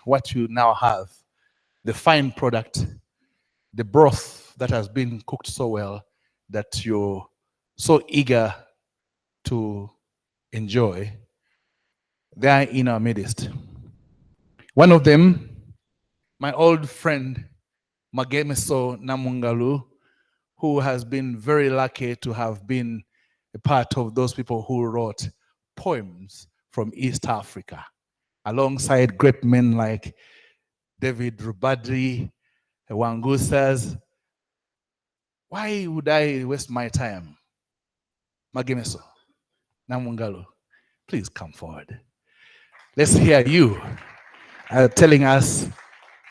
what you now have, the fine product, the broth that has been cooked so well that you're so eager to enjoy, they are in our midst. One of them, my old friend, Magemeso Namungalu, who has been very lucky to have been a part of those people who wrote poems from East Africa, alongside great men like David Rubadri, Wangusas. Why would I waste my time? Magemeso Namungalu, please come forward. Let's hear you telling us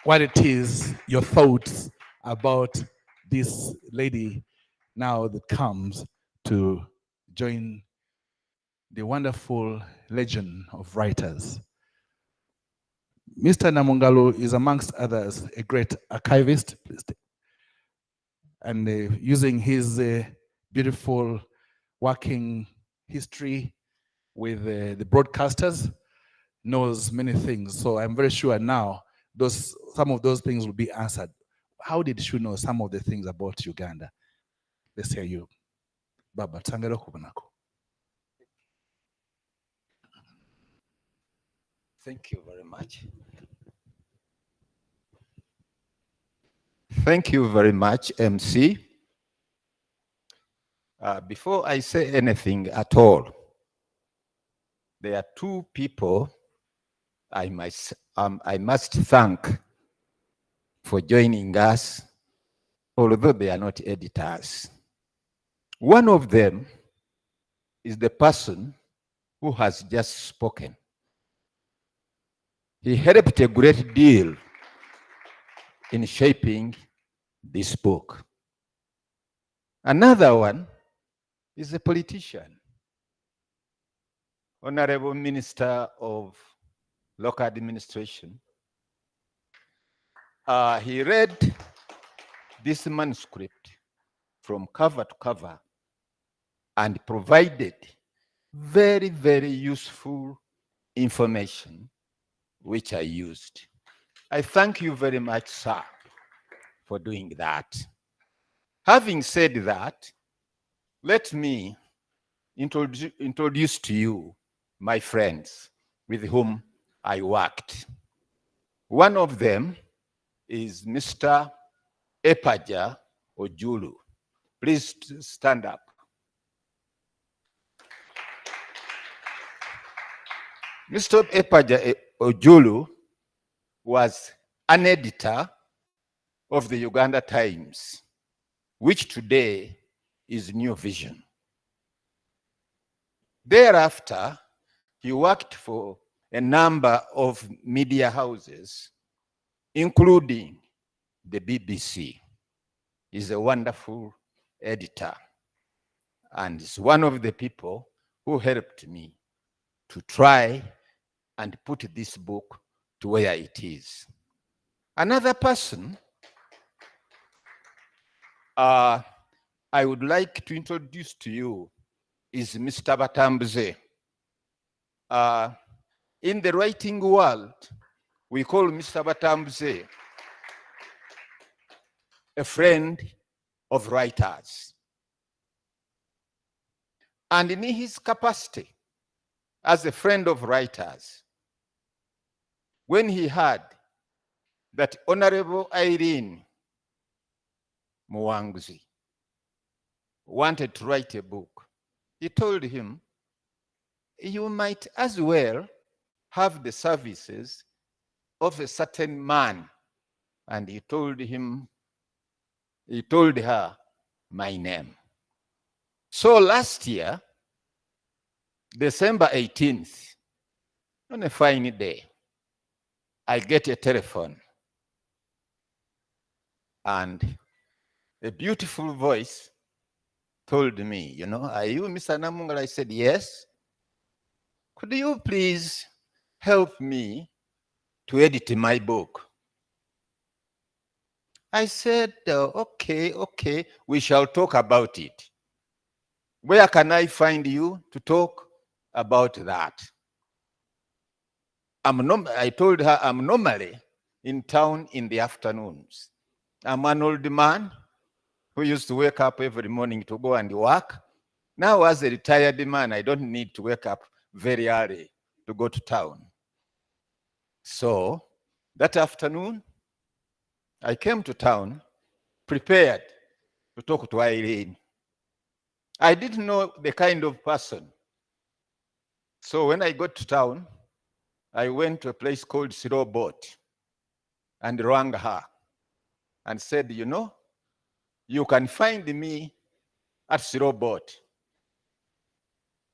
what it is, your thoughts about this lady now that comes to join the wonderful legion of writers. Mr. Namungalu is, amongst others, a great archivist, and using his beautiful working history with the broadcasters, knows many things. So I'm very sure now some of those things will be answered. How did you know some of the things about Uganda? Let's hear you. Baba, tangero kubanako. Thank you very much. Thank you very much, MC. Before I say anything at all, there are two people I must thank for joining us, although they are not editors. One of them is the person who has just spoken. He helped a great deal in shaping this book. Another one is a politician, Honorable Minister of Local Administration. He read this manuscript from cover to cover and provided very, very useful information, which I used. I thank you very much, sir, for doing that. Having said that, let me introduce to you my friends with whom I worked. One of them is Mr. Epaja Ojulu. Please stand up. Mr. Epaja Ojulu was an editor of the Uganda Times, which today is New Vision. Thereafter, he worked for a number of media houses, including the BBC. He's a wonderful editor and is one of the people who helped me to try and put this book to where it is. Another person I would like to introduce to you is Mr. Batambuze. In the writing world, we call Mr. Batambuze a friend of writers. And in his capacity as a friend of writers, when he heard that Honorable Irene Muwanguzi wanted to write a book, he told him, you might as well have the services of a certain man. And he told her my name. So last year, December 18th, on a fine day, I get a telephone and a beautiful voice told me, you know, are you Mr. Namungalu? I said, yes. Could you please help me to edit my book? I said, okay, we shall talk about it. Where can I find you to talk about that? I told her I'm normally in town in the afternoons. I'm an old man who used to wake up every morning to go and work. Now, as a retired man, I don't need to wake up very early to go to town. So that afternoon, I came to town prepared to talk to Irene. I didn't know the kind of person. So when I got to town, I went to a place called Siro Boat and rang her and said, you know, you can find me at Siro Boat.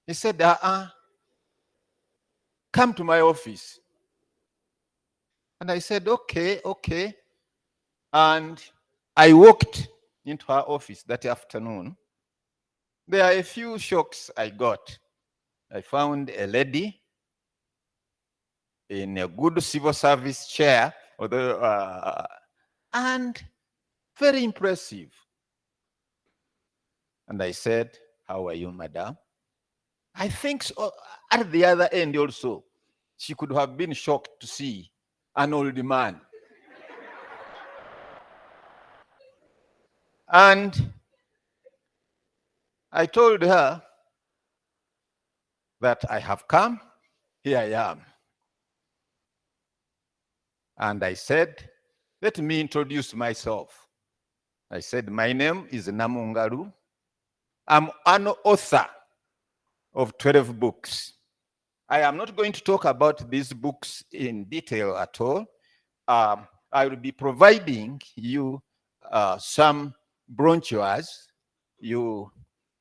He said, come to my office. And I said, okay, okay. And I walked into her office that afternoon. There are a few shocks I got. I found a lady in a good civil service chair, and very impressive. And I said, how are you, madam? I think so. At the other end also, she could have been shocked to see an old man. And I told her that I have come, here I am. And I said, let me introduce myself. I said, my name is Namungaru. I'm an author of 12 books. I am not going to talk about these books in detail at all. I will be providing you some brochures. You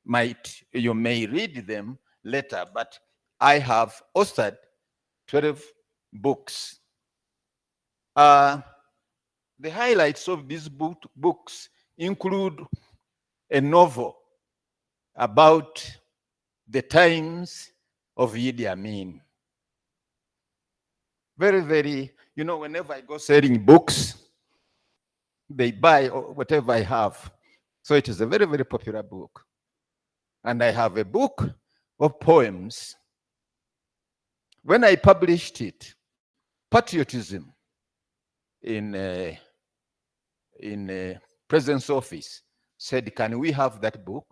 may read them later, but I have authored 12 books. The highlights of these books include a novel about the times of Idi Amin. Very, very, whenever I go selling books, they buy whatever I have. So it is a very, very popular book. And I have a book of poems. When I published it, Patriotism in President's office said, can we have that book?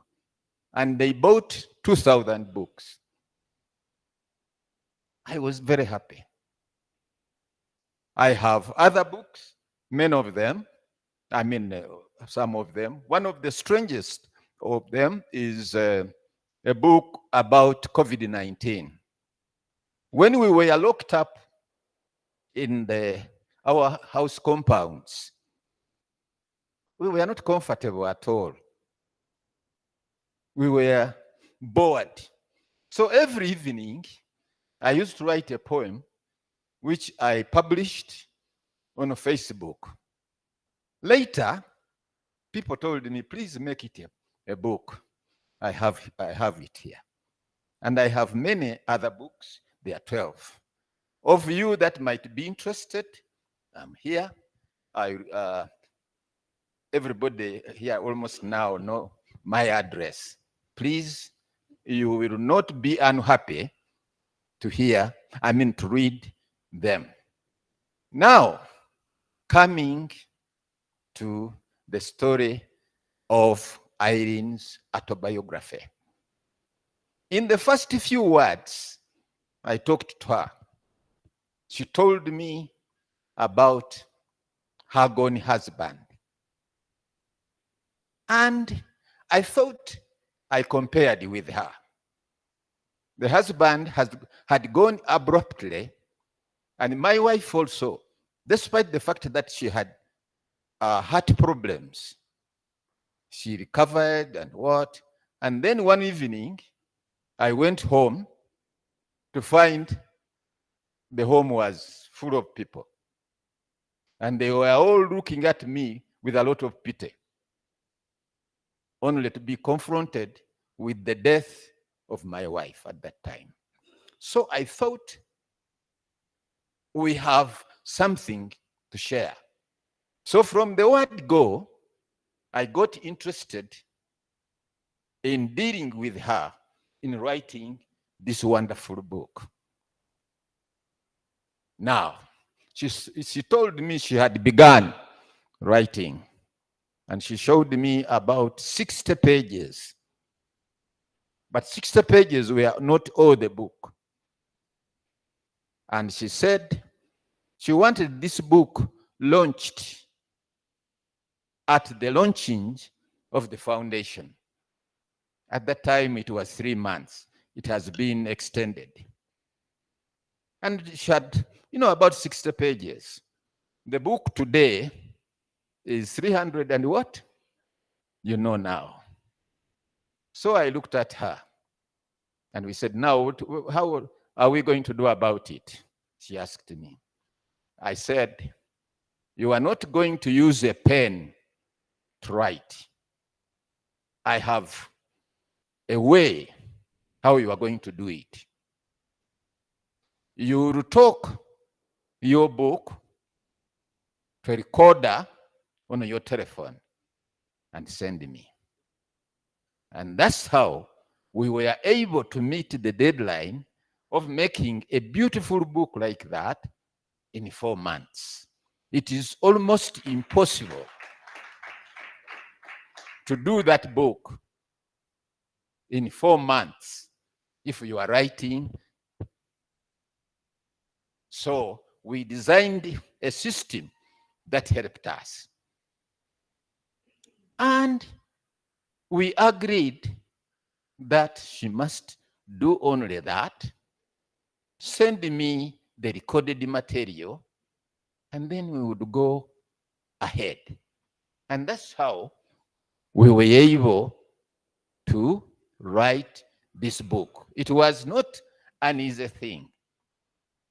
And they bought 2,000 books. I was very happy. I have other books, many of them. Some of them. One of the strangest of them is a book about COVID-19. When we were locked up in our house compounds, we were not comfortable at all. We were bored. So every evening, I used to write a poem, which I published on Facebook. Later, people told me, please make it a book. I have it here. And I have many other books. There are 12. Of you that might be interested, I'm here. Everybody here almost now know my address. Please, you will not be unhappy to read them. Now, coming to the story of Irene's autobiography. In the first few words, I talked to her. She told me about her gone husband. And I thought I compared with her. The husband had gone abruptly, and my wife also, despite the fact that she had heart problems. She recovered and what? And then one evening, I went home to find the home was full of people. And they were all looking at me with a lot of pity, only to be confronted with the death of my wife at that time. So I thought we have something to share. So from the word go, I got interested in dealing with her in writing this wonderful book. Now, she told me she had begun writing, and she showed me about 60 pages. But 60 pages were not all the book. And she said she wanted this book launched at the launching of the foundation. At that time, it was 3 months. It has been extended. And she had, about 60 pages. The book today is 300 and what? Now. So I looked at her and we said, now, how are we going to do about it? She asked me. I said, you are not going to use a pen to write. I have a way how you are going to do it. You will talk your book to a recorder on your telephone and send me. And that's how we were able to meet the deadline of making a beautiful book like that in 4 months. It is almost impossible to do that book in 4 months if you are writing. So we designed a system that helped us. And we agreed that she must do only that, send me the recorded material, and then we would go ahead. And that's how we were able to write this book. It was not an easy thing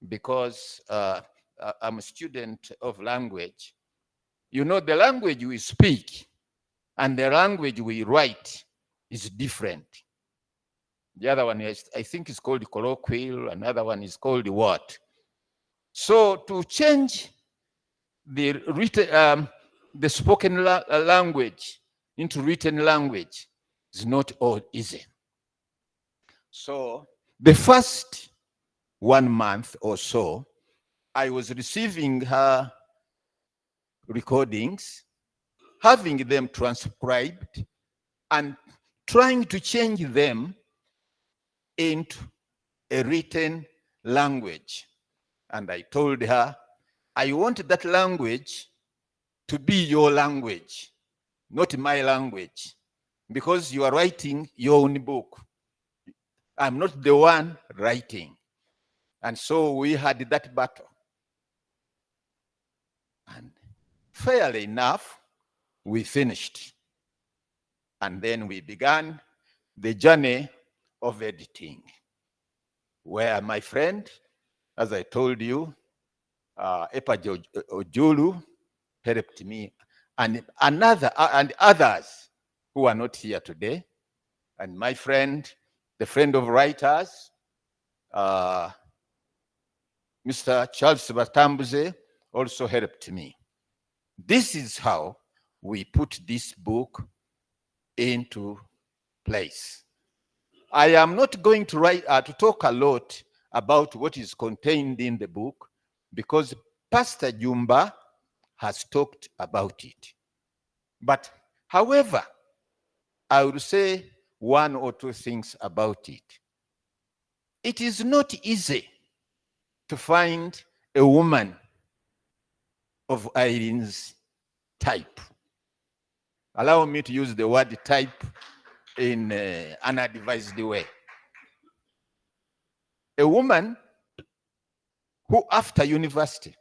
because I'm a student of language. The language we speak and the language we write is different. The other one is, I think, is called colloquial. Another one is called what? So to change the written, the spoken language into written language is not all easy. So the first 1 month or so, I was receiving her recordings, having them transcribed, and trying to change them into a written language. And I told her, I want that language to be your language, not my language, because you are writing your own book. I'm not the one writing. And so we had that battle. And fairly enough, we finished. And then we began the journey of editing, where my friend, as I told you, Epa Ojulu helped me, and others who are not here today, and my friend, the friend of writers, Mr. Charles Batambuze, also helped me. This is how we put this book into place. I am not going to talk a lot about what is contained in the book because Pastor Jumba has talked about it. But however, I will say 1 or 2 things about it. It is not easy to find a woman of Irene's type. Allow me to use the word type in an advised way. A woman who after university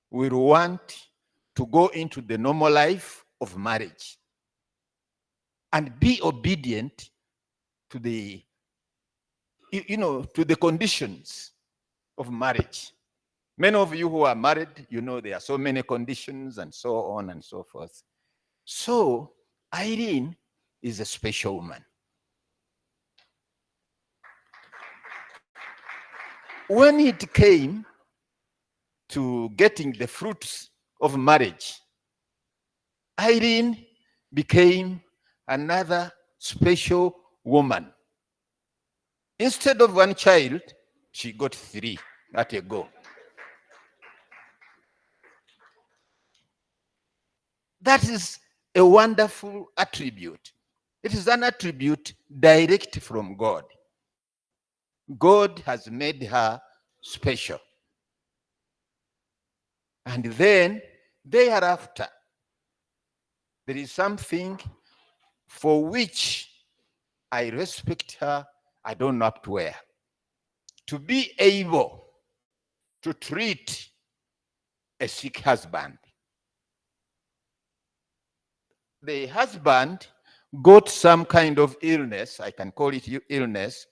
will want to go into the normal life of marriage and be obedient to the, to the conditions of marriage. Many of you who are married, there are so many conditions and so on and so forth. So Irene is a special woman. When it came to getting the fruits of marriage, Irene became another special woman. Instead of 1 child, she got 3 at a go. That is a wonderful attribute. It is an attribute direct from God. God has made her special. And then, thereafter, there is something for which I respect her, I don't know up to where. To be able to treat a sick husband. The husband got some kind of illness, I can call it illness,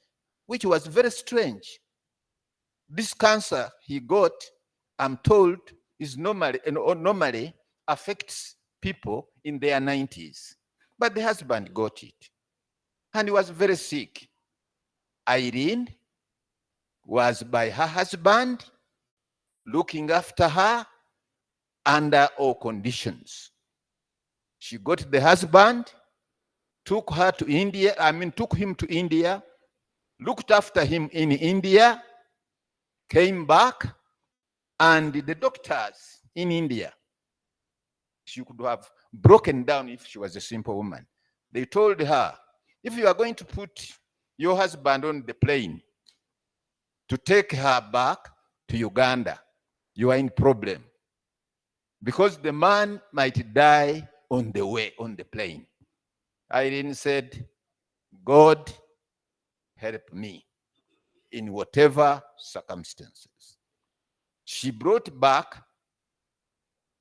which was very strange. This cancer he got, I'm told, is normally affects people in their 90s. But the husband got it. And he was very sick. Irene was by her husband, looking after her under all conditions. She got the husband, took him to India, looked after him in India, came back, and the doctors in India, she could have broken down if she was a simple woman. They told her, if you are going to put your husband on the plane to take her back to Uganda, you are in problem. Because the man might die on the way, on the plane. Irene said, God help me in whatever circumstances. She brought back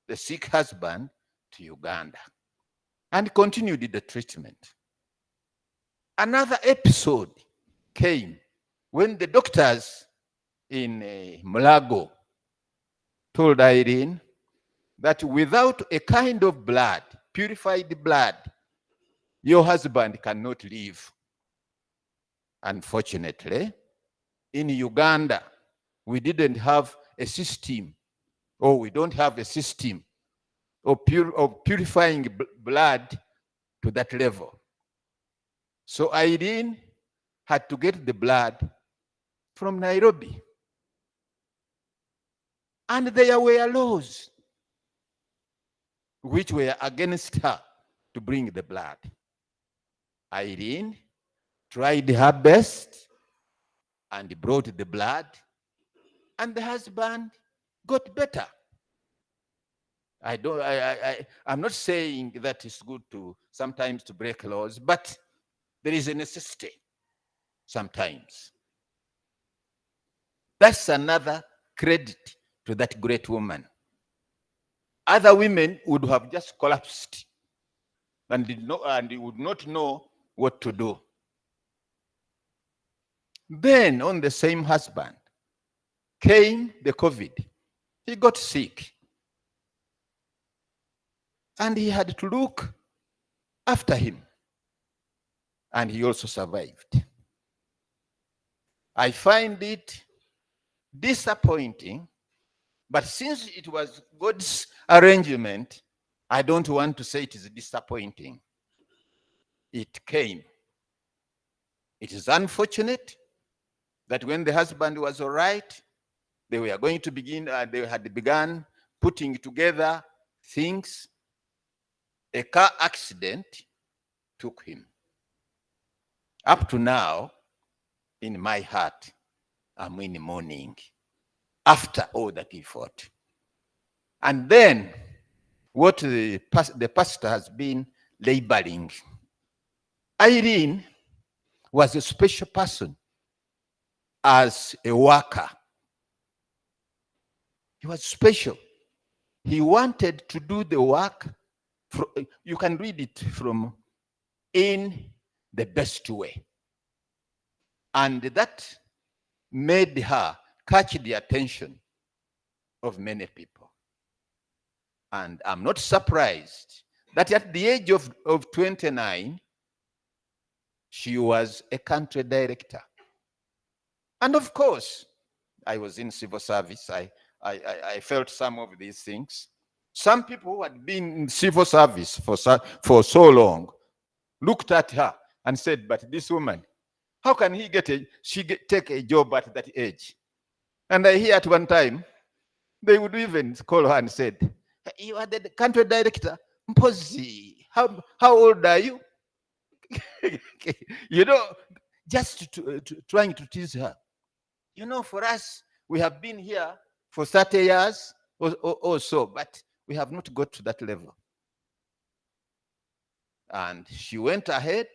the sick husband to Uganda and continued the treatment. Another episode came when the doctors in Mulago told Irene that without a kind of blood, purified blood, your husband cannot live. Unfortunately, in Uganda, we didn't have a system, or we don't have a system of purifying blood to that level. So Irene had to get the blood from Nairobi. And there were laws which were against her to bring the blood. Irene tried her best and brought the blood, and the husband got better. I'm not saying that it's good to sometimes to break laws, but there is a necessity sometimes. That's another credit to that great woman. Other women would have just collapsed and would not know what to do. Then on the same husband came the COVID. He got sick. And he had to look after him. And he also survived. I find it disappointing, but since it was God's arrangement, I don't want to say it is disappointing. It came. It is unfortunate that when the husband was all right, they were going to begin, they had begun putting together things. A car accident took him. Up to now, in my heart, I'm in mourning after all that he fought. And then, what the pastor has been labeling, Irene was a special person as a worker. He was special. He wanted to do the work. You can read it from in the best way. And that made her catch the attention of many people. And I'm not surprised that at the age of 29, she was a country director. And of course, I was in civil service. I felt some of these things. Some people who had been in civil service for so long looked at her and said, but this woman, how can she take a job at that age? And I hear at one time, they would even call her and said, you are the country director Mpozi, how old are you? You know, just trying to tease her. You know, for us, we have been here for 30 years or so, but we have not got to that level. And she went ahead.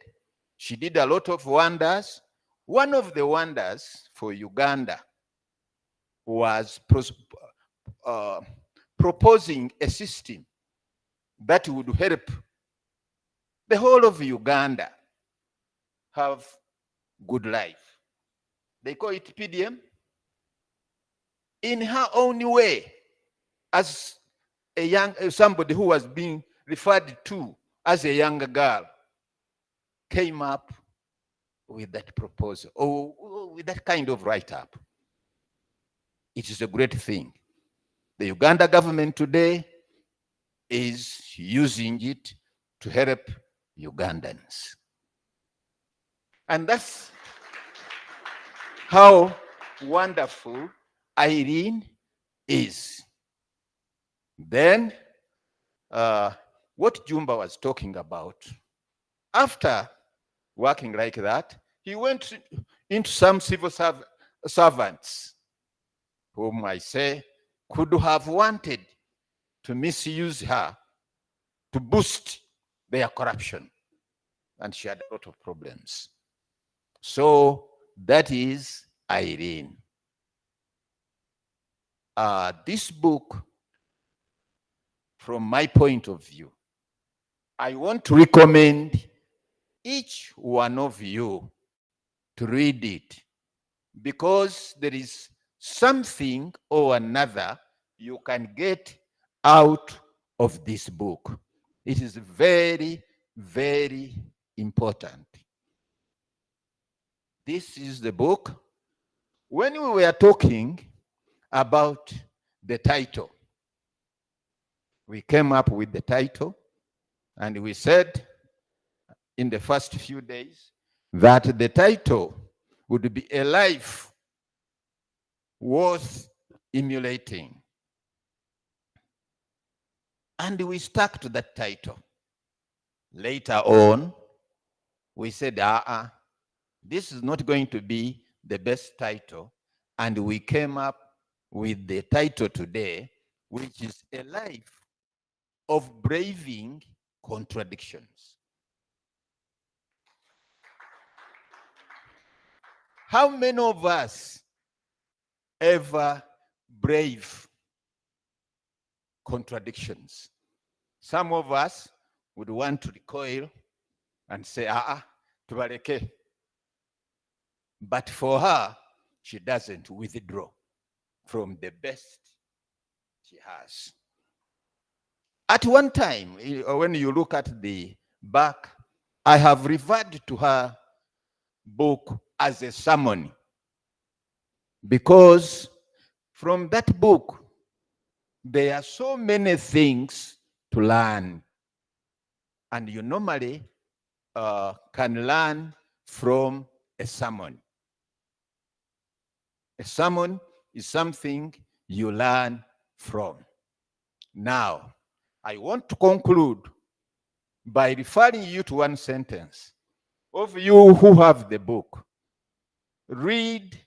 She did a lot of wonders. One of the wonders for Uganda was proposing a system that would help the whole of Uganda have good life. They call it PDM. In her own way, as somebody who was being referred to as a younger girl, came up with that proposal, or with that kind of write-up. It is a great thing. The Uganda government today is using it to help Ugandans. And that's how wonderful Irene is. Then, what Jumba was talking about, after working like that, he went into some civil servants, whom I say could have wanted to misuse her to boost their corruption. And she had a lot of problems. So that is Irene. This book, from my point of view, I want to recommend each one of you to read it, because there is something or another you can get out of this book. It is very, very important. This is the book. When we were talking about the title, we came up with the title, and we said in the first few days that the title would be A Life Worth Emulating. And we stuck to that title. Later on, we said, this is not going to be the best title. And we came up with the title today, which is A Life of Braving Contradictions. How many of us ever brave contradictions? Some of us would want to recoil and say, tubaleke. But for her, she doesn't withdraw from the best she has. At one time, when you look at the back, I have referred to her book as a sermon, because from that book, there are so many things to learn. And you normally can learn from a sermon. A sermon is something you learn from. Now, I want to conclude by referring you to one sentence. Of you who have the book, read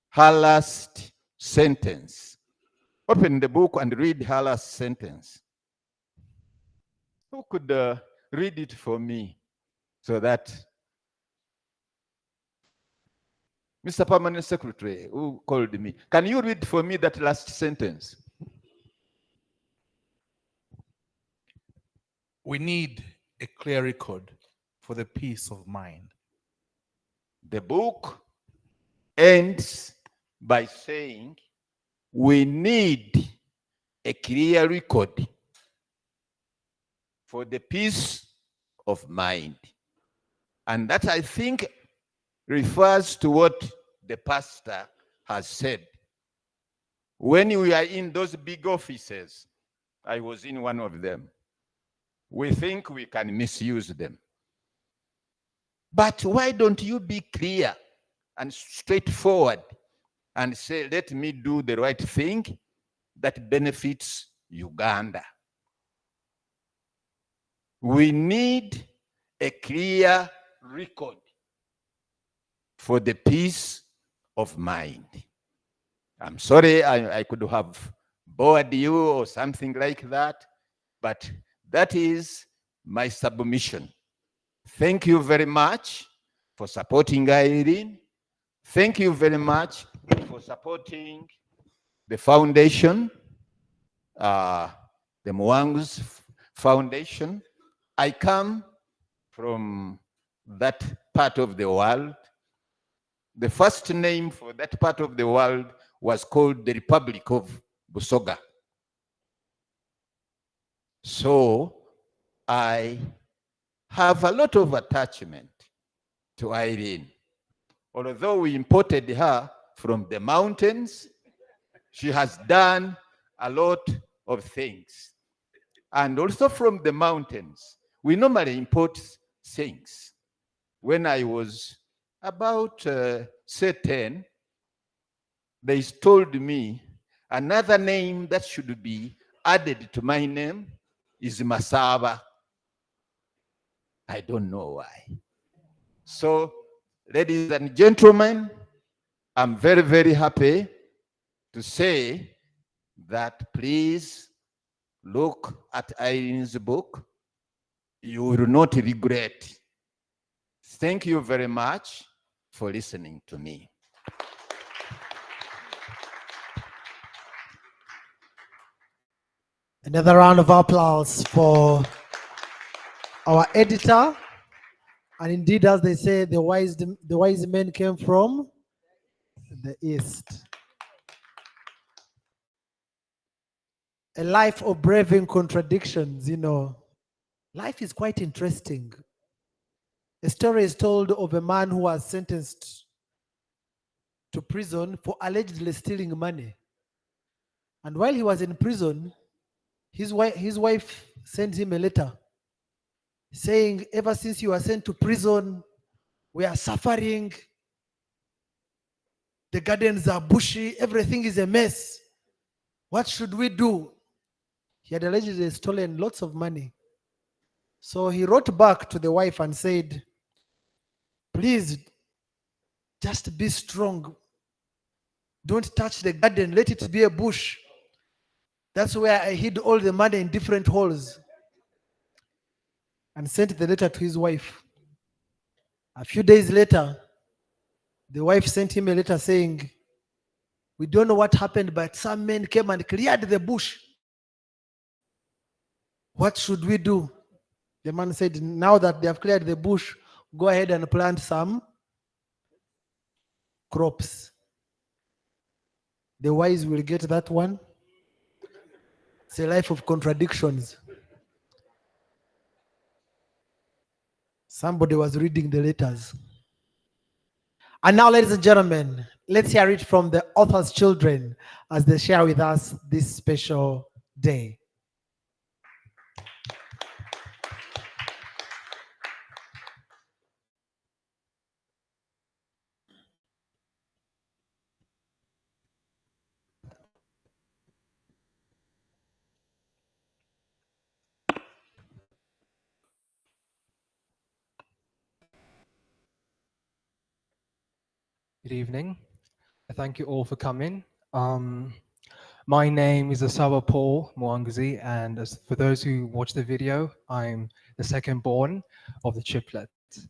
her last sentence. Open the book and read her last sentence. Who could read it for me so that Mr. Permanent Secretary, who called me, can you read for me that last sentence? We need a clear record for the peace of mind. The book ends by saying we need a clear record for the peace of mind. And that, I think, refers to what the pastor has said. When we are in those big offices, I was in one of them, we think we can misuse them. But why don't you be clear and straightforward and say, let me do the right thing that benefits Uganda? We need a clear record for the peace of mind. I'm sorry I could have bored you or something like that, but that is my submission. Thank you very much for supporting Irene. Thank you very much for supporting the foundation, the Mwangu's Foundation. I come from that part of the world. The first name for that part of the world was called the Republic of Busoga. So I have a lot of attachment to Irene. Although we imported her from the mountains, she has done a lot of things. And also from the mountains, we normally import things. When I was about, say, 10, they told me another name that should be added to my name is Masaba. I don't know why. So, ladies and gentlemen, I'm very, very happy to say that please look at Irene's book. You will not regret. Thank you very much for listening to me. Another round of applause for our editor. And indeed, as they say, the wise men came from the East. A life of braving contradictions, you know. Life is quite interesting. A story is told of a man who was sentenced to prison for allegedly stealing money. And while he was in prison, his wife sent him a letter saying, ever since you were sent to prison, we are suffering. The gardens are bushy. Everything is a mess. What should we do? He had allegedly stolen lots of money. So he wrote back to the wife and said, please, just be strong. Don't touch the garden. Let it be a bush. That's where I hid all the money in different holes. And sent the letter to his wife. A few days later, the wife sent him a letter saying, we don't know what happened, but some men came and cleared the bush. What should we do? The man said, now that they have cleared the bush, go ahead and plant some crops. The wise will get that one. It's a life of contradictions. Somebody was reading the letters. And now, ladies and gentlemen, let's hear it from the author's children as they share with us this special day. Good evening. Thank you all for coming. My name is Asawa Paul Mwanguzi, and as for those who watch the video, I'm the second born of the triplets.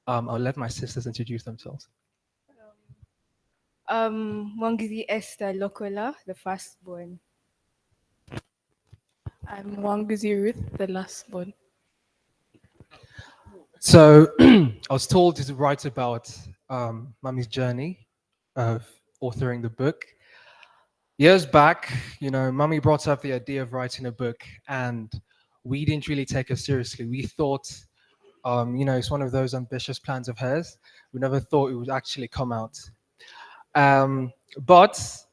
I'll let my sisters introduce themselves. Mwanguzi Esther Lokola, the firstborn. I'm Mwanguzi Ruth, the lastborn. So I was told to write about Mummy's journey of authoring the book. Years back, Mummy brought up the idea of writing a book, and we didn't really take it seriously. We thought, it's one of those ambitious plans of hers. We never thought it would actually come out. But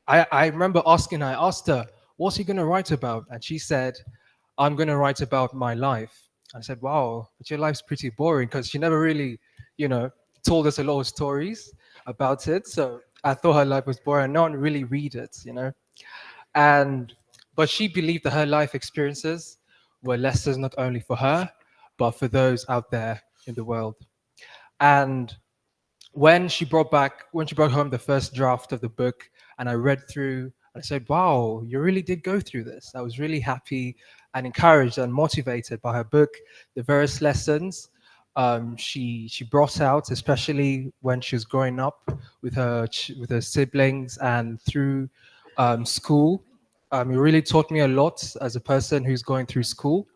I remember I asked her, what's he going to write about? And she said, I'm going to write about my life. I said, wow, but your life's pretty boring, because she never really, told us a lot of stories about it. So I thought her life was boring. No one really read it, But she believed that her life experiences were lessons not only for her, but for those out there in the world. And when she brought home the first draft of the book, and I read through, I said, wow, you really did go through this. I was really happy and encouraged and motivated by her book, the various lessons she brought out, especially when she was growing up with with her siblings and through school. It really taught me a lot as a person who's going through school,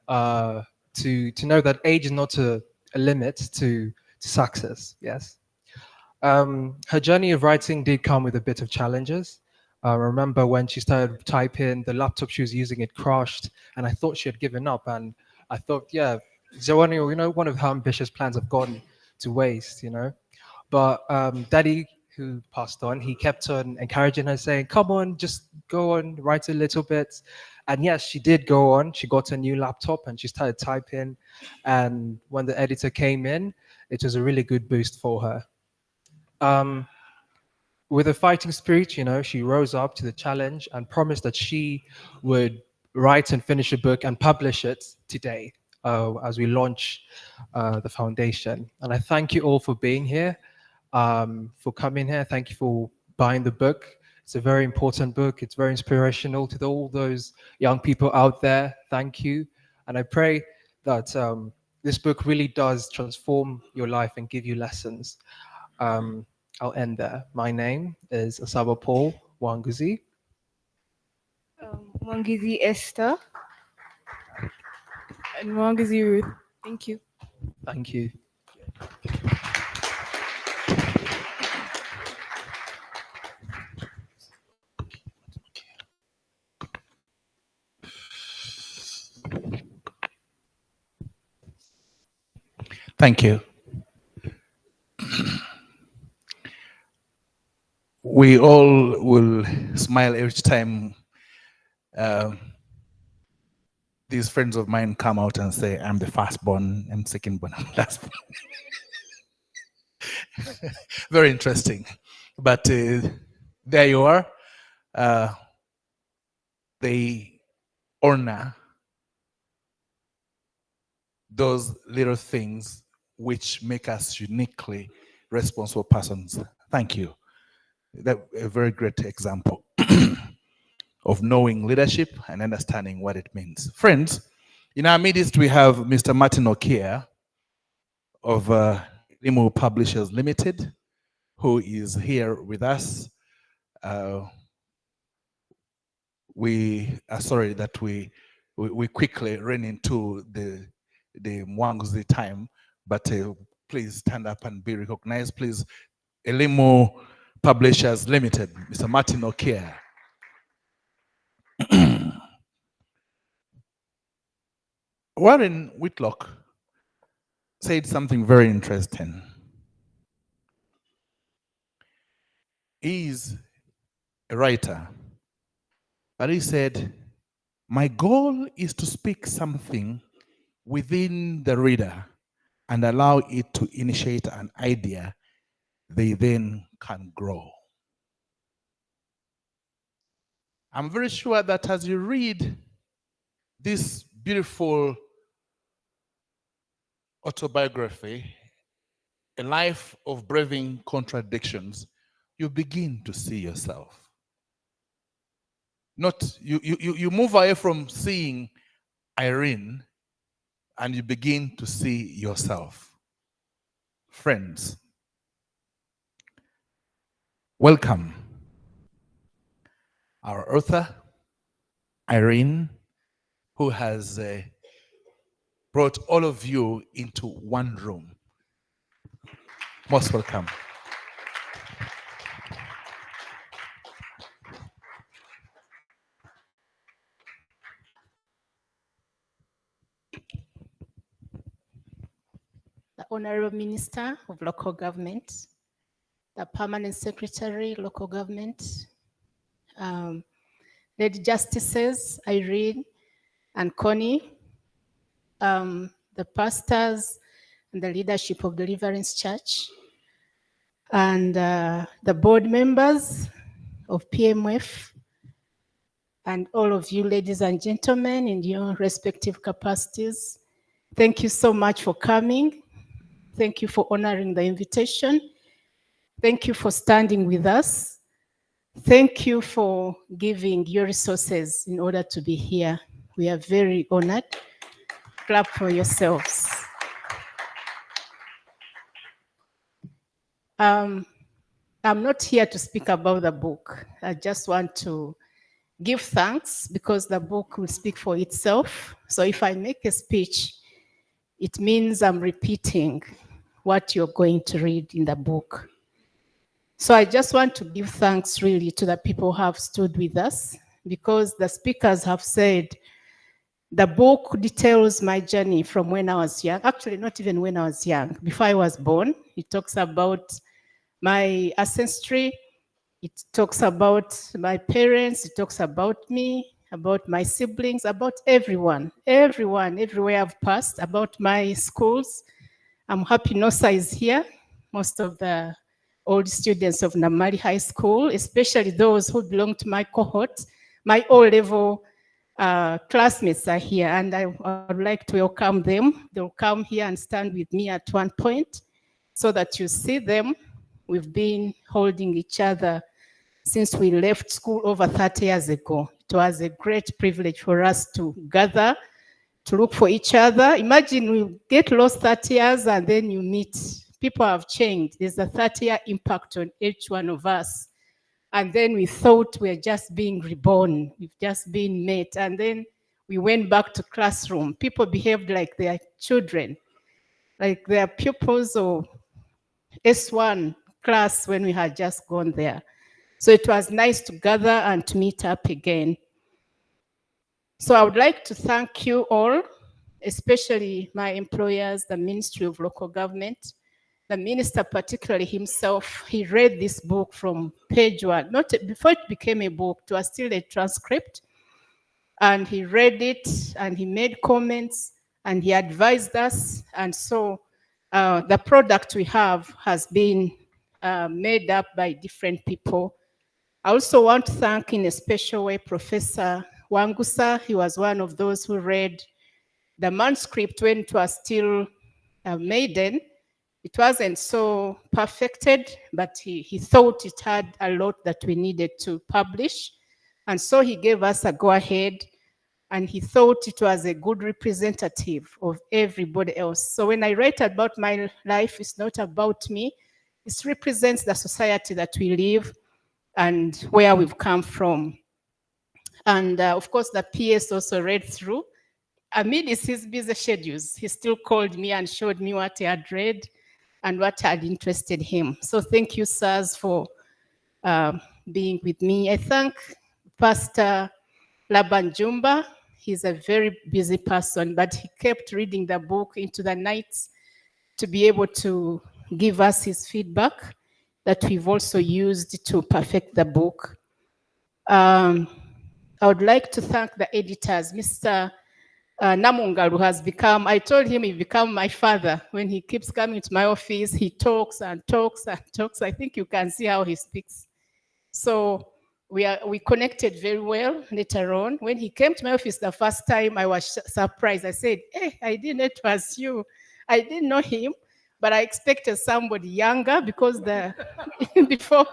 uh, to know that age is not a limit to success. Yes. Her journey of writing did come with a bit of challenges. I remember when she started typing, the laptop she was using, it crashed, and I thought she had given up. And I thought, yeah, Zoani, one of her ambitious plans have gone to waste, But Daddy, who passed on, he kept on encouraging her, saying, "Come on, just go on, write a little bit." And yes, she did go on. She got a new laptop and she started typing. And when the editor came in, it was a really good boost for her. Um, with a fighting spirit, she rose up to the challenge and promised that she would write and finish a book and publish it today as we launch the foundation. And I thank you all for being here, for coming here. Thank you for buying the book. It's a very important book. It's very inspirational to all those young people out there. Thank you. And I pray that this book really does transform your life and give you lessons. I'll end there. My name is Asaba Paul Wanguzi. Mwangizi Esther and Mwangizi Ruth. Thank you. Thank you. Thank you. We all will smile every time these friends of mine come out and say, "I'm the firstborn, I'm secondborn, I'm lastborn." Very interesting. But there you are. They honor those little things which make us uniquely responsible persons. Thank you. That's a very great example of knowing leadership and understanding what it means. Friends, in our midst, we have Mr. Martin Okia of Limo Publishers Limited, who is here with us. We are sorry that we quickly ran into the Mwanguzi time, but please stand up and be recognized. Please, Elimo Publishers Limited, Mr. Martin Okia. Warren Whitlock said something very interesting. He's a writer, but he said, "My goal is to speak something within the reader and allow it to initiate an idea they then can grow." I'm very sure that as you read this beautiful autobiography, A Life of Braving Contradictions, you begin to see yourself. Not you move away from seeing Irene and you begin to see yourself. Friends, welcome our author, Irene, who has brought all of you into one room. Most welcome. The Honorable Minister of Local Government, the Permanent Secretary, Local Government, Lady Justices, Irene and Connie, the pastors and the leadership of Deliverance Church, and the board members of PMF, and all of you, ladies and gentlemen, in your respective capacities. Thank you so much for coming. Thank you for honoring the invitation. Thank you for standing with us. Thank you for giving your resources in order to be here. We are very honored. Clap for yourselves. I'm not here to speak about the book. I just want to give thanks because the book will speak for itself. So if I make a speech, it means I'm repeating what you're going to read in the book. So I just want to give thanks really to the people who have stood with us, because the speakers have said the book details my journey from when I was young. Actually, not even when I was young. Before I was born, it talks about my ancestry. It talks about my parents. It talks about me, about my siblings, about everyone, everywhere I've passed, about my schools. I'm happy Nosa is here. Most of the old students of Namari High School, especially those who belong to my cohort, my O-level classmates are here, and I would like to welcome them. They'll come here and stand with me at one point so that you see them. We've been holding each other since we left school over 30 years ago. It was a great privilege for us to gather, to look for each other. Imagine we get lost 30 years and then you meet. People have changed. There's a 30-year impact on each one of us. And then we thought we're just being reborn. We've just been met. And then we went back to classroom. People behaved like they are children, like they are pupils of S1 class when we had just gone there. So it was nice to gather and to meet up again. So I would like to thank you all, especially my employers, the Ministry of Local Government, the minister particularly himself. He read this book from page one, not before it became a book, it was still a transcript. And he read it and he made comments and he advised us. And so the product we have has been made up by different people. I also want to thank in a special way Professor Wangusa. He was one of those who read the manuscript when it was still maiden. It wasn't so perfected, but he thought it had a lot that we needed to publish. And so he gave us a go-ahead, and he thought it was a good representative of everybody else. So when I write about my life, it's not about me. It represents the society that we live and where we've come from. And of course, the PS also read through. Amidst his busy schedules, he still called me and showed me what he had read and what had interested him. So thank you, sirs, for being with me. I thank Pastor Laban Jumba. He's a very busy person, but he kept reading the book into the nights to be able to give us his feedback that we've also used to perfect the book. I would like to thank the editors. Mr. Namungalu has become, I told him he become my father. When he keeps coming to my office, he talks and talks and talks. I think you can see how he speaks. So we connected very well later on. When he came to my office the first time, I was surprised. I said, hey, I didn't know it was you. I didn't know him, but I expected somebody younger because before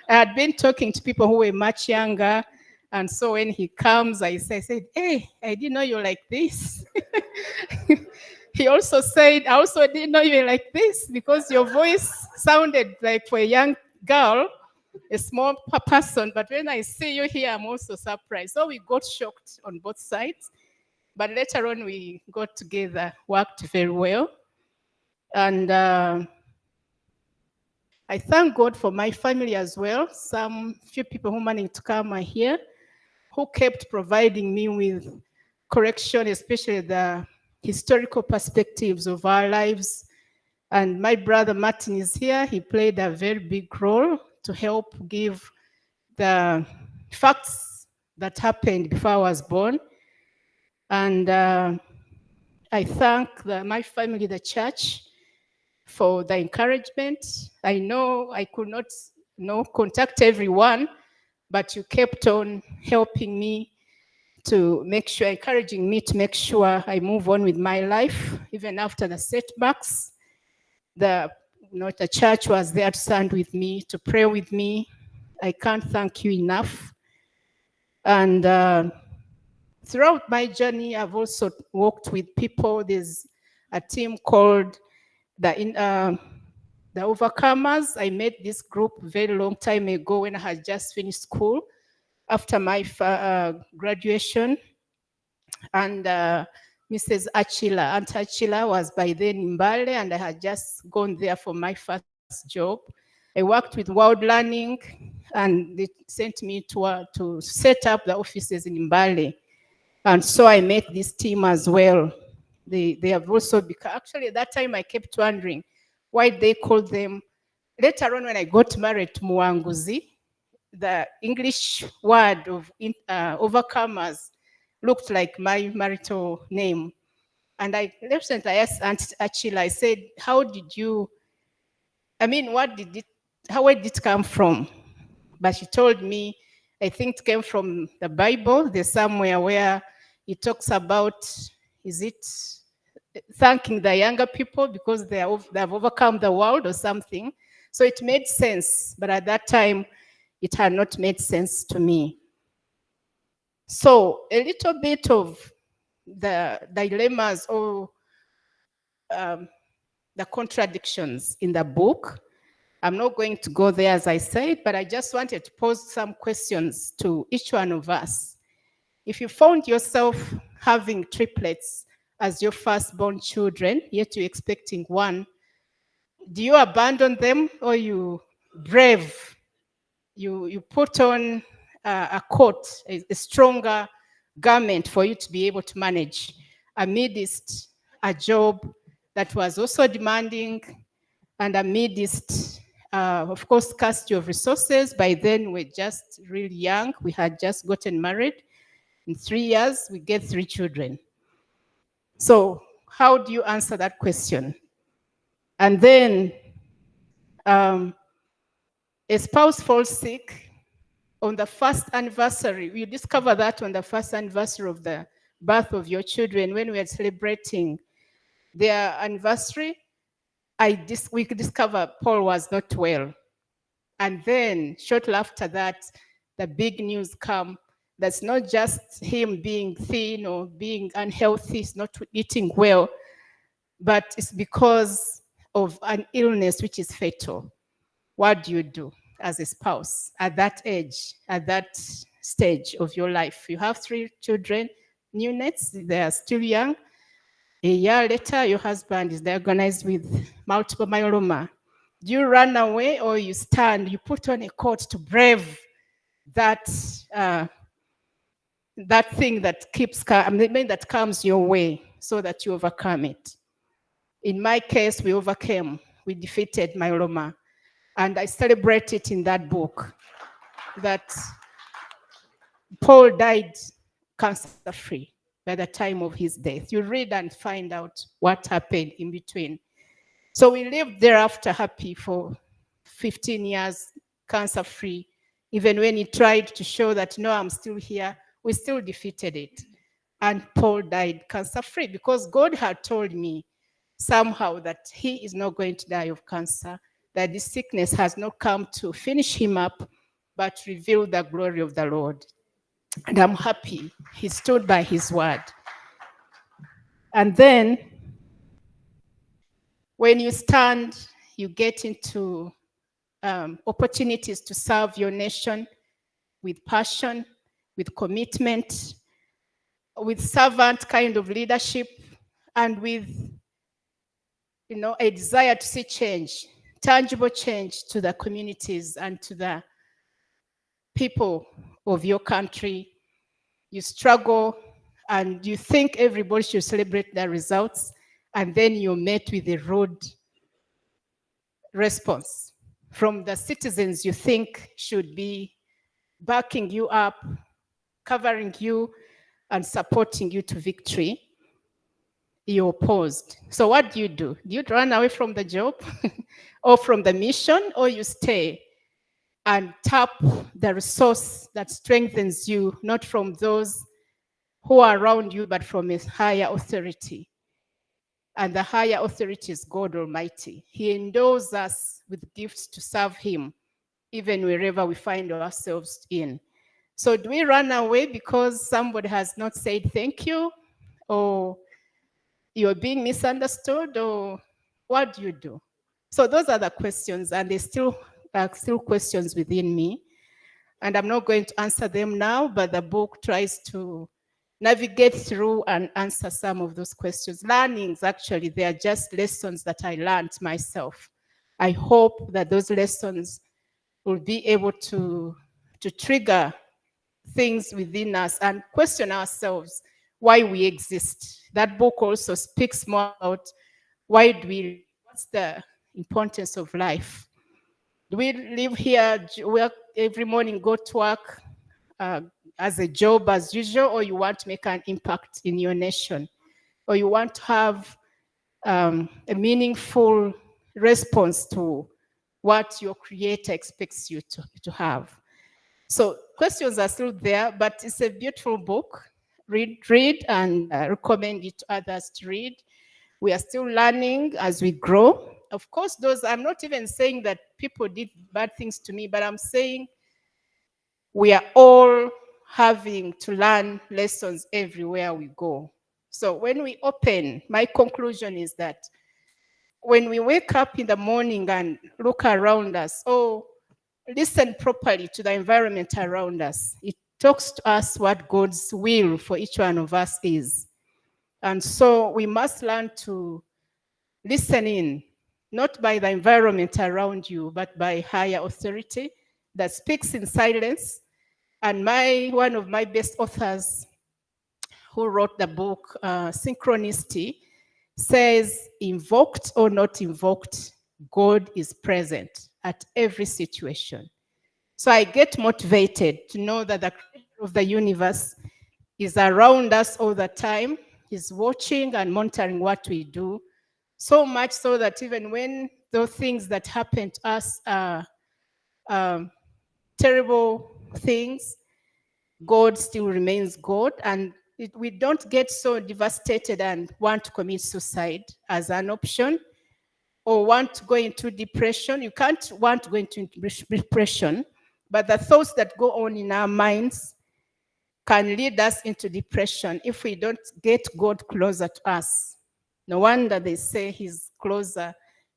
I had been talking to people who were much younger. And so when he comes, I said, hey, I didn't know you're like this. He also said, I also didn't know you were like this because your voice sounded like for a young girl, a small person. But when I see you here, I'm also surprised. So we got shocked on both sides. But later on, we got together, worked very well. And I thank God for my family as well. Some few people who managed to come are here, who kept providing me with correction, especially the historical perspectives of our lives. And my brother Martin is here. He played a very big role to help give the facts that happened before I was born. And I thank my family, the church, for the encouragement. I know I could not contact everyone, but you kept on helping me to make sure, encouraging me to make sure I move on with my life, even after the setbacks. The church was there to stand with me, to pray with me. I can't thank you enough. And throughout my journey, I've also worked with people. There's a team called the Overcomers. I met this group a very long time ago when I had just finished school after my graduation. And Mrs. Achila, Aunt Achila was by then in Mbale, and I had just gone there for my first job. I worked with World Learning, and they sent me to set up the offices in Mbale. And so I met this team as well. They have also become, actually at that time I kept wondering why they called them. Later on when I got married to Muanguzi, the English word of overcomers looked like my marital name. And I asked Aunt Achila, I said, where did it come from? But she told me, I think it came from the Bible. There's somewhere where it talks about, is it thanking the younger people because they have overcome the world or something. So it made sense, but at that time, it had not made sense to me. So a little bit of the dilemmas or the contradictions in the book. I'm not going to go there, as I said, but I just wanted to pose some questions to each one of us. If you found yourself having triplets as your firstborn children, yet you're expecting one, do you abandon them or you brave? You put on a coat, a stronger garment for you to be able to manage amidst a job that was also demanding, and amidst, of course, scarcity of resources. By then, we're just really young. We had just gotten married. In 3 years, we get 3 children. So how do you answer that question? And then a spouse falls sick on the first anniversary. You discover that on the first anniversary of the birth of your children, when we are celebrating their anniversary, we could discover Paul was not well. And then shortly after that, the big news come. That's not just him being thin or being unhealthy, he's not eating well, but it's because of an illness which is fatal. What do you do as a spouse at that age, at that stage of your life? You have 3 children, neonates, they are still young. A year later, your husband is diagnosed with multiple myeloma. Do you run away or you stand, you put on a coat to brave that thing that comes your way so that you overcome it? In my case, we overcame, we defeated myeloma. And I celebrate it in that book, that Paul died cancer-free by the time of his death. You read and find out what happened in between. So we lived thereafter happy for 15 years, cancer-free. Even when he tried to show that, no, I'm still here, we still defeated it. And Paul died cancer-free because God had told me somehow that he is not going to die of cancer, that this sickness has not come to finish him up, but reveal the glory of the Lord. And I'm happy he stood by his word. And then when you stand, you get into opportunities to serve your nation with passion, with commitment, with servant kind of leadership, and with a desire to see change, tangible change to the communities and to the people of your country. You struggle and you think everybody should celebrate their results, and then you're met with a rude response from the citizens you think should be backing you up, covering you, and supporting you to victory. You're opposed. So what do? Do you run away from the job or from the mission, or you stay and tap the resource that strengthens you, not from those who are around you, but from a higher authority. And the higher authority is God Almighty. He endows us with gifts to serve Him, even wherever we find ourselves in. So do we run away because somebody has not said thank you, or you're being misunderstood, or what do you do? So those are the questions, and they still are still questions within me. And I'm not going to answer them now, but the book tries to navigate through and answer some of those questions. Learnings, actually, they are just lessons that I learned myself. I hope that those lessons will be able to trigger things within us and question ourselves why we exist. That book also speaks more about what's the importance of life. Do we live here, work every morning, go to work as a job as usual, or you want to make an impact in your nation, or you want to have a meaningful response to what your creator expects you to have? So questions are still there, but it's a beautiful book. Read and recommend it to others to read. We are still learning as we grow. Of course, I'm not even saying that people did bad things to me, but I'm saying we are all having to learn lessons everywhere we go. So when we open, my conclusion is that when we wake up in the morning and look around us, listen properly to the environment around us, it talks to us what God's will for each one of us is. And so we must learn to listen in, not by the environment around you, but by higher authority that speaks in silence. And one of my best authors who wrote the book, Synchronicity, says, invoked or not invoked, God is present at every situation. So I get motivated to know that the creator of the universe is around us all the time. He's watching and monitoring what we do, so much so that even when those things that happen to us are terrible things, God still remains God, and we don't get so devastated and want to commit suicide as an option, or want to go into depression. You can't want to go into depression, but the thoughts that go on in our minds can lead us into depression if we don't get God closer to us. No wonder they say He's closer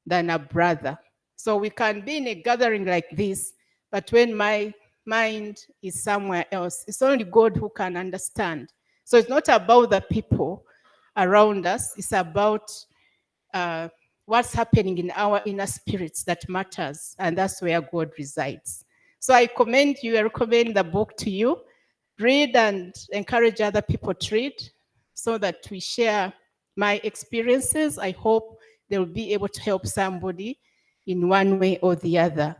than a brother. So we can be in a gathering like this, but when my mind is somewhere else, it's only God who can understand. So it's not about the people around us, it's about what's happening in our inner spirits that matters, and that's where God resides. So I recommend the book to you. Read and encourage other people to read so that we share my experiences. I hope they'll be able to help somebody in one way or the other.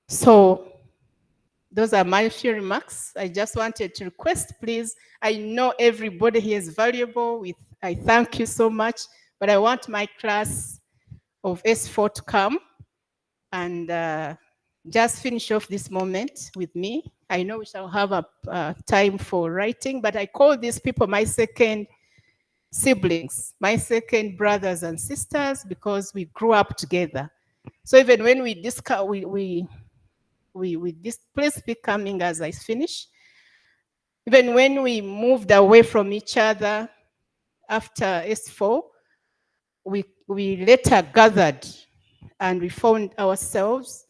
So those are my few remarks. I just wanted to request, please. I know everybody here is valuable. I thank you so much, but I want my class of S4 to come and just finish off this moment with me. I know we shall have a time for writing, but I call these people my second siblings, my second brothers and sisters, because we grew up together. So even when we discuss, please be coming as I finish. Even when we moved away from each other after S4, we later gathered and we found ourselves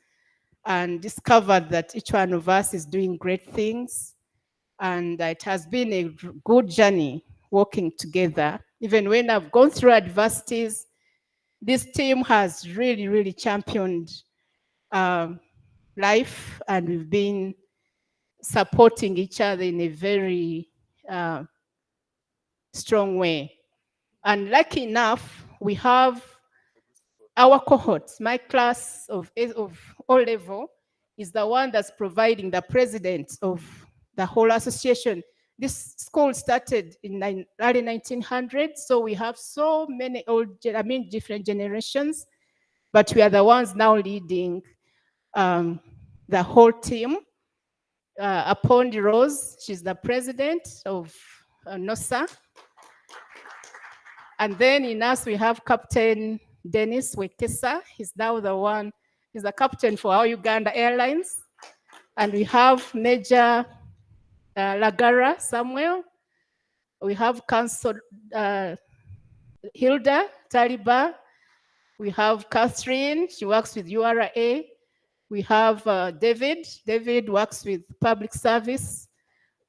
and discovered that each one of us is doing great things. And it has been a good journey working together. Even when I've gone through adversities, this team has really, really championed life, and we've been supporting each other in a very strong way. And lucky enough, we have our cohorts. My class of O level is the one that's providing the president of the whole association. This school started in early 1900s, so we have so many different generations, but we are the ones now leading the whole team. Upon Rose, she's the president of NOSA. And then in us, we have Captain Dennis Wekesa. He's now the one, he's the captain for our Uganda Airlines. And we have Major Lagara Samuel. We have Council Hilda Taliba. We have Catherine, she works with URA. We have David. David works with public service,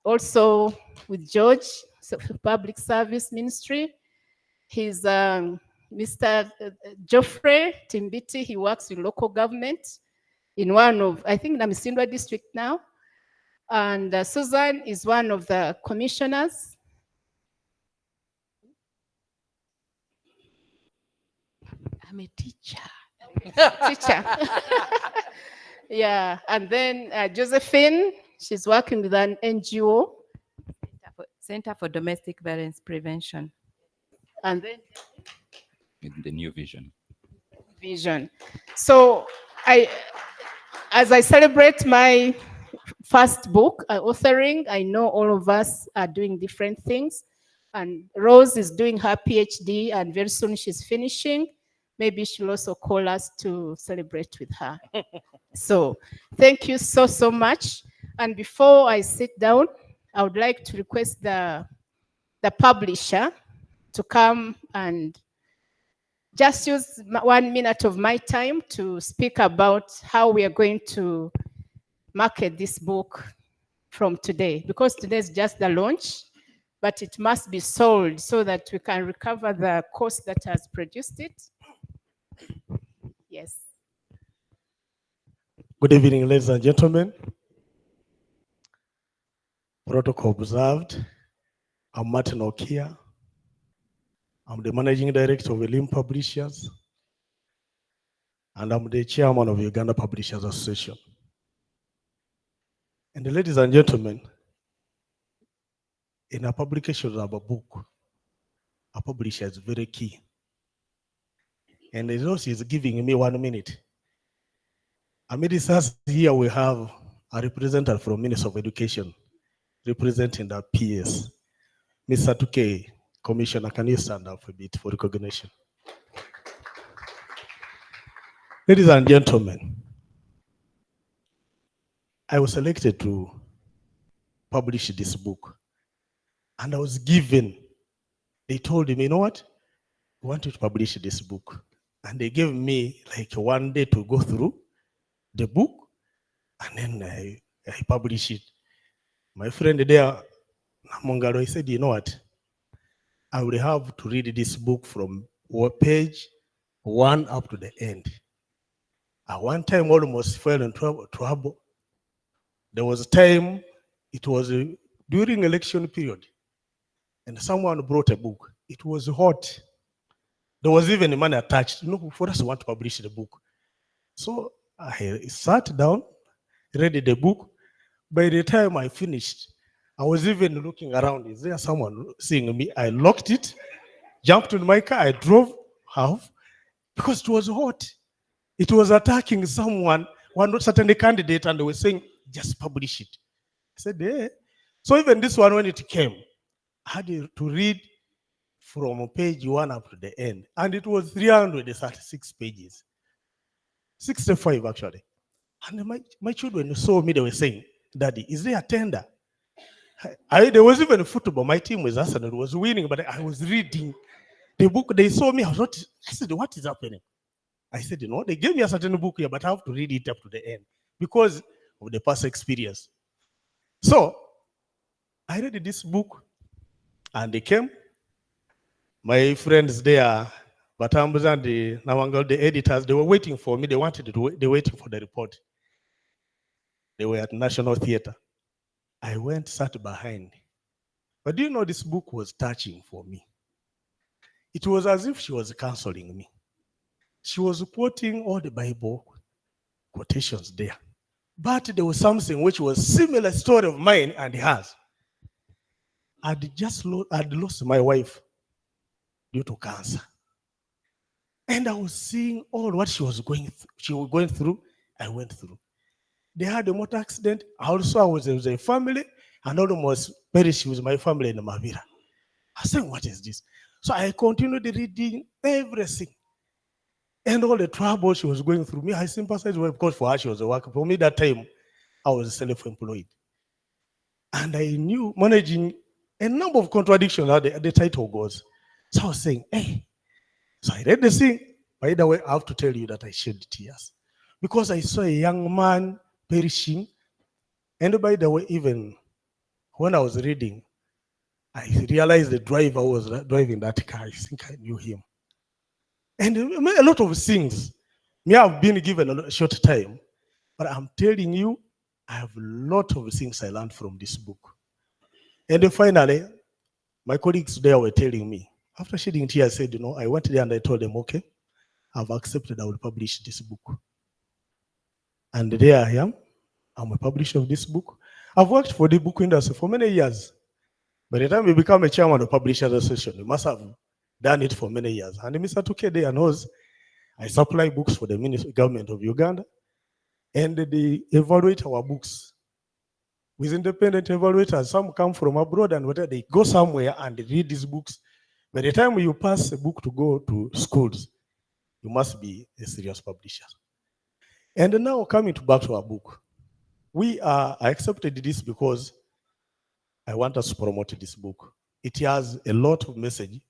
also with George, public service ministry. He's Mr. Geoffrey Timbiti. He works with local government in one of, I think, Namisindwa district now. And Susan is one of the commissioners. I'm a teacher. Teacher. Yeah, and then Josephine, she's working with an NGO. Center for Domestic Violence Prevention. And then With the new vision. vision. So as I celebrate my first book, authoring, I know all of us are doing different things. And Rose is doing her PhD, and very soon she's finishing. Maybe she'll also call us to celebrate with her. So thank you so, so much. And before I sit down, I would like to request the publisher to come and just use 1 minute of my time to speak about how we are going to market this book from today, because today is just the launch, but it must be sold so that we can recover the cost that has produced it. Yes. Good evening, ladies and gentlemen. Protocol observed. I'm Martin Okia. I'm the managing director of Elim Publishers, and I'm the chairman of Uganda Publishers Association. And ladies and gentlemen, in a publication of a book, a publisher is very key. And the Rose is giving me 1 minute. Amidst us here, we have a representative from Ministry of Education representing the PS. Mr. Tuke, Commissioner, can you stand up a bit for recognition? Ladies and gentlemen, I was selected to publish this book, and I was given, they told me, you know what, we want you to publish this book. And they gave me like 1 day to go through the book, and then I published it. My friend there, Namongaro, he said, you know what, I will have to read this book from page 1 up to the end. At one time, almost fell into trouble. There was a time, it was during election period, and someone brought a book. It was hot. There was even money attached. No, for us to want to publish the book. So I sat down, read the book. By the time I finished, I was even looking around. Is there someone seeing me? I locked it, jumped in my car, I drove half because it was hot. It was attacking someone, one certain candidate, and they were saying, just publish it. I said, yeah. So even this one, when it came, I had to read from page 1 up to the end. And it was 336 pages. 65 actually. And my children saw me, they were saying, Daddy, is there a tender? There was even football. My team was Arsenal, was winning, but I was reading the book. They saw me, I said, what is happening? I said, you know, they gave me a certain book here, but I have to read it up to the end because of the past experience. So I read this book, and they came. My friends there, Batambuz and the Nawangal, the editors, they were waiting for me. They were waiting for the report. They were at National Theatre. I went, sat behind. But do you know, this book was touching for me. It was as if she was counseling me. She was quoting all the Bible quotations there. But there was something which was similar story of mine and hers. I'd lost my wife due to cancer. And I was seeing all what she was going through, I went through. They had a motor accident. Also, I was with a family and almost perished with my family in Mavira. I said, what is this? So I continued reading everything. And all the trouble she was going through. Me, I sympathized with her because for her, she was a worker. For me, that time, I was self-employed. And I knew managing a number of contradictions how the title goes. So I was saying, hey. So I read the thing. By the way, I have to tell you that I shed tears. Because I saw a young man perishing. And by the way, even when I was reading, I realized the driver was driving that car. I think I knew him. And a lot of things. Me, I've been given a short time, but I'm telling you, I have a lot of things I learned from this book. And then finally, my colleagues there were telling me, after shedding tears, I said, I went there and I told them, okay, I've accepted I will publish this book. And there I am. I'm a publisher of this book. I've worked for the book industry for many years. By the time you become a chairman of Publishers Association, you must have done it for many years. And Mr. Tuke there knows I supply books for the government of Uganda, and they evaluate our books with independent evaluators. Some come from abroad and whether they go somewhere and read these books. By the time you pass a book to go to schools, you must be a serious publisher. And now coming back to our book, I accepted this because I want us to promote this book. It has a lot of message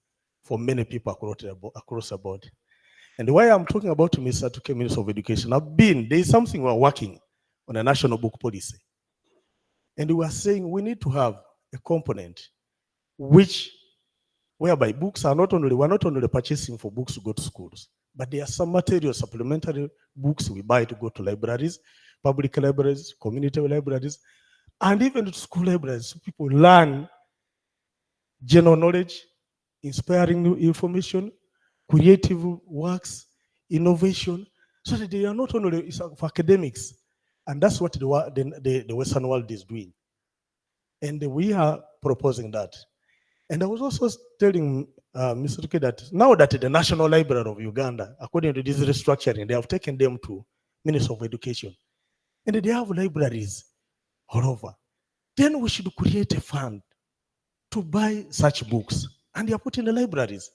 for many people across the board. And why I'm talking about Mr. Tuke, Minister of Education, there is something we're working on a national book policy. And we are saying we need to have a component whereby books are we're not only purchasing for books to go to schools, but there are some material supplementary books we buy to go to libraries, public libraries, community libraries, and even to school libraries, so people learn general knowledge, inspiring new information, creative works, innovation, so that they are not only for academics. And that's what the Western world is doing. And we are proposing that. And I was also telling Mr. Tuke that now that the National Library of Uganda, according to this restructuring, they have taken them to Minister of Education. And they have libraries all over. Then we should create a fund to buy such books. And they are put in the libraries.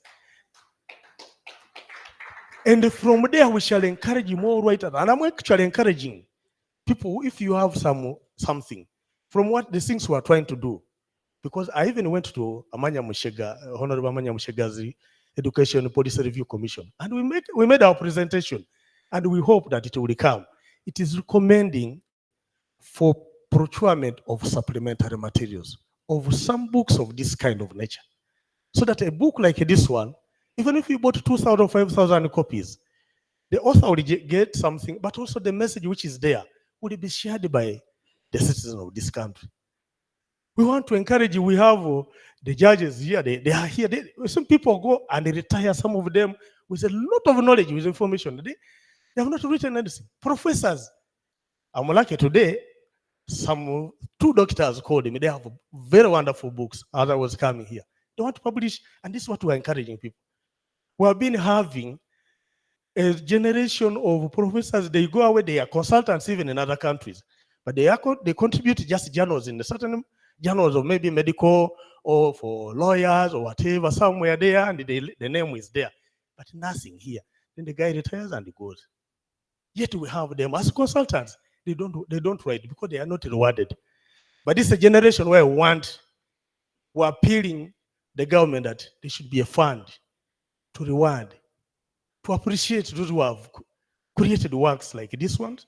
And from there, we shall encourage more writers. And I'm actually encouraging people, if you have something, from what the things we are trying to do. Because I even went to Honorable Amanya Mushega's Education Policy Review Commission. And we made our presentation. And we hope that it will come. It is recommending for procurement of supplementary materials, of some books of this kind of nature. So that a book like this one, even if you bought 2,000 or 5,000 copies, the author will get something, but also the message which is there will be shared by the citizens of this country. We want to encourage you. We have the judges here. They are here. Some people go and they retire, some of them with a lot of knowledge, with information. They have not written anything. Professors. I'm lucky today, two doctors called me. They have very wonderful books as I was coming here. They want to publish, and this is what we're encouraging people. We have been having a generation of professors. They go away, they are consultants even in other countries. But they contribute just journals in the certain journals of maybe medical or for lawyers or whatever, somewhere there, and the name is there. But nothing here. Then the guy retires and he goes. Yet we have them as consultants. They don't write because they are not rewarded. But this is a generation where we're appealing the government that there should be a fund to reward, to appreciate those who have created works like this one.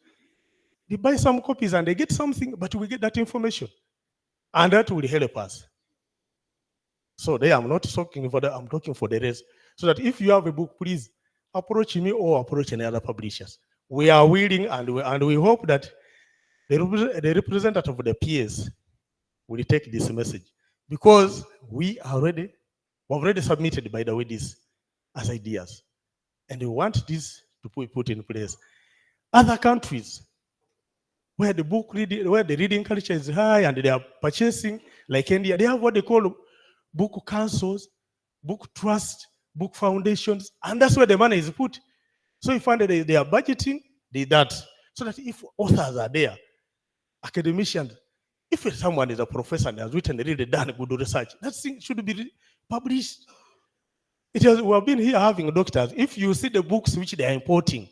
They buy some copies and they get something, but we get that information. And that will help us. So I'm not talking for that, I'm talking for the rest. So that if you have a book, please approach me or approach any other publishers. We are willing and we hope that the representative of the PS will take this message. Because we've already submitted, by the way, this as ideas. And we want this to be put in place. Other countries where the reading culture is high and they are purchasing, like India, they have what they call book councils, book trust, book foundations, and that's where the money is put. So you find that they are budgeting, that so that if authors are there, academicians, if someone is a professor and has written really done good research, that thing should be published. We have been here having doctors. If you see the books which they are importing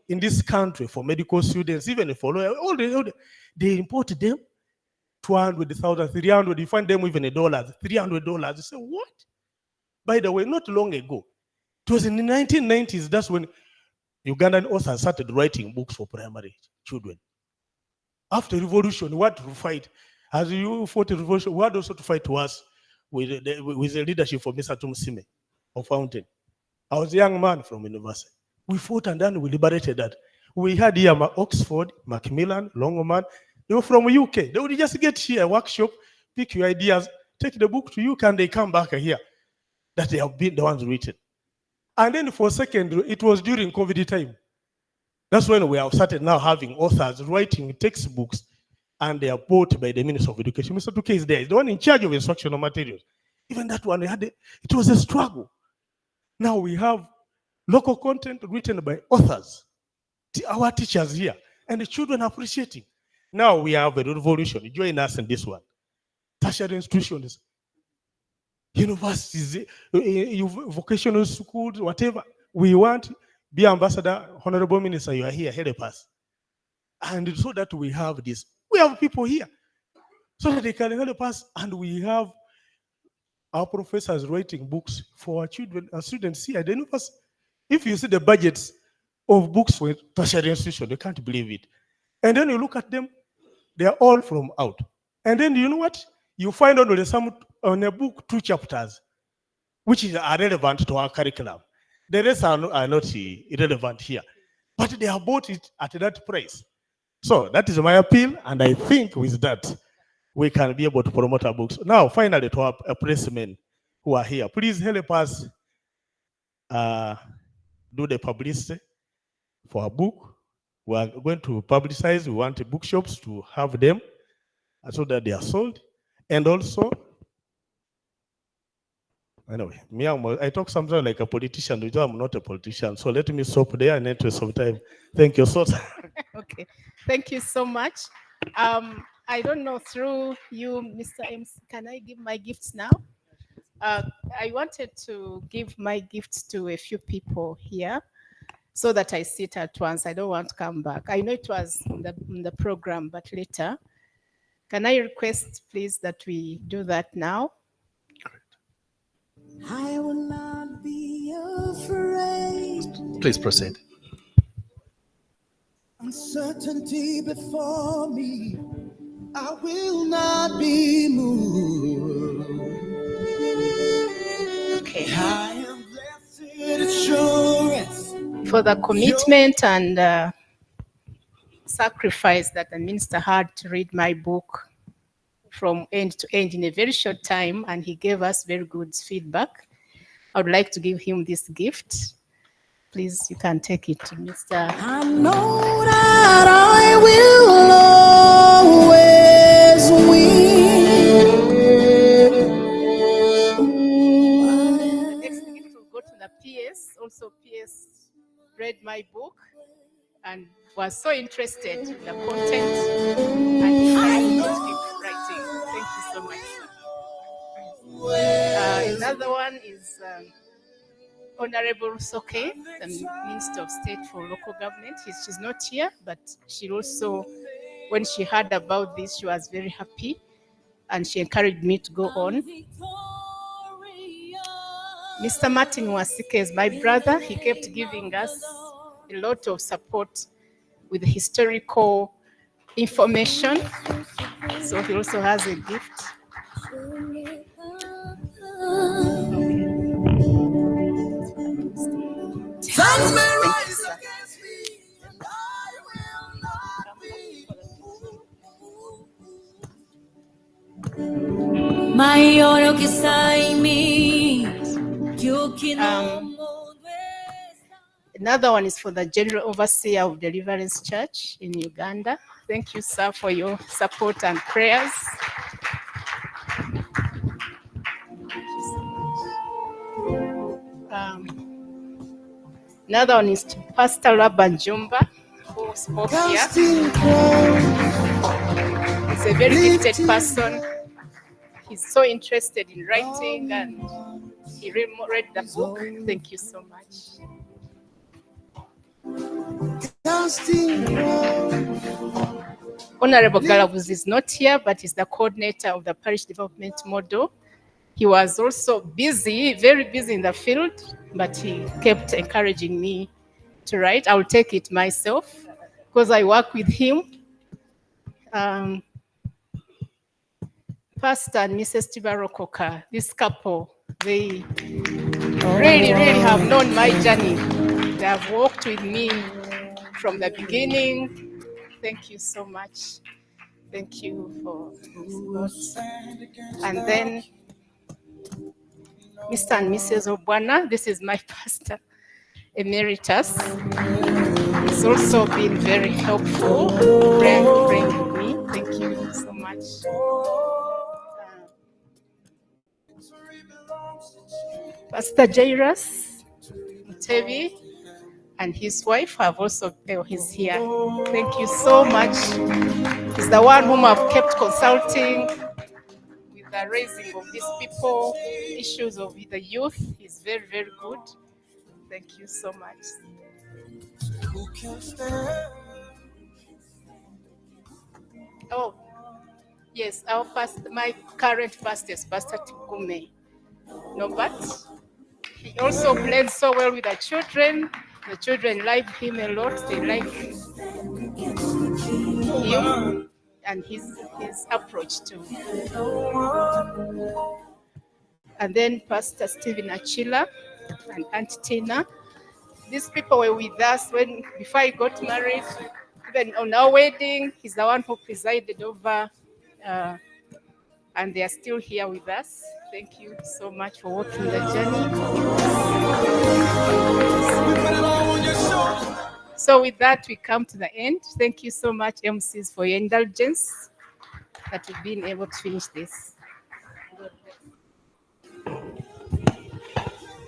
in this country for medical students, even for lawyers, they import them 200,000, 300. You find them even $1, $300. You say, what? By the way, not long ago, it was in the 1990s. That's when Ugandan authors started writing books for primary children. After revolution, what to fight? As you fought the revolution, what also to fight was with the leadership of Mr. Tumsime of Fountain. I was a young man from university. We fought and then we liberated that. We had here Oxford, Macmillan, Longman. They were from UK. They would just get here, workshop, pick your ideas, take the book to UK, and they come back here. That they have been the ones written. And then for second, it was during COVID time. That's when we have started now having authors writing textbooks, and they are bought by the Minister of Education. Mr. Tuke is there. He's the one in charge of instructional materials. Even that one, it was a struggle. Now we have local content written by authors, our teachers here, and the children are appreciating. Now we have a revolution. Join us in this one. Tertiary institutions, universities, vocational schools, whatever. We want, be ambassador, honorable minister, you are here, help us. And so that we have this. We have people here so that they can help us, and we have our professors writing books for our children, our students here. They know us. If you see the budgets of books for tertiary institutions, you can't believe it. And then you look at them, they are all from out. And then you know what? You find only some on a book 2 chapters, which are relevant to our curriculum. The rest are not irrelevant here. But they have bought it at that price. So that is my appeal, and I think with that, we can be able to promote our books. Now, finally, to our pressmen who are here, please help us do the publicity for our book. We are going to publicize. We want the bookshops to have them so that they are sold. And also, anyway, I talk sometimes like a politician, though I'm not a politician. So let me stop there and interest of time. Thank you so much. Okay, thank you so much. I don't know, through you, Mr. MC, can I give my gifts now? I wanted to give my gifts to a few people here so that I sit at once. I don't want to come back. I know it was in the program, but later. Can I request, please, that we do that now? I will not be afraid. Please proceed. Uncertainty before me, I will not be moved. Okay. I am blessed assurance. For the commitment and sacrifice that the minister had to read my book from end to end in a very short time, and he gave us very good feedback, I would like to give him this gift. Please, you can take it to Mr. I know that I will always win. The next gift will go to the PS. Also, PS read my book and was so interested in the content, and he had to keep writing. Thank you so much. Another one is Honorable Soke, the Minister of State for Local Government. She's not here, but she also, when she heard about this, she was very happy, and she encouraged me to go on. Mr. Martin Wasike is my brother. He kept giving us a lot of support with historical information. So he also has a gift. Maior que sai em mim, que o que Another one is for the General Overseer of Deliverance Church in Uganda. Thank you, sir, for your support and prayers. Another one is to Pastor Laban Jumba, who spoke here. He's a very gifted person. He's so interested in writing and he read the book. Thank you so much. Honorable Galabuz is not here, but he's the coordinator of the parish development model. He was also busy, very busy in the field, but he kept encouraging me to write. I'll take it myself because I work with him. Pastor and Mrs. Tibarokoka, this couple, they really have known my journey. They have walked with me from the beginning. Thank you so much. Thank you for support. And then Mr. and Mrs. Obwana, this is my pastor emeritus. He's also been very helpful, praying with me. Thank you so much. Pastor Jairus Tevi and his wife have also, he's here. Thank you so much. He's the one whom I've kept consulting with the raising of these people, issues of the youth. He's very, very good. Thank you so much. Oh, yes, our pastor, my current pastor is Pastor Tikume Nobat. He also blends so well with the children. The children like him a lot. They like him and his approach too. And then Pastor Stephen Achila and Aunt Tina. These people were with us before I got married. Even on our wedding, he's the one who presided over, and they are still here with us. Thank you so much for walking the journey. So with that, we come to the end. Thank you so much, MCs, for your indulgence that we've been able to finish this.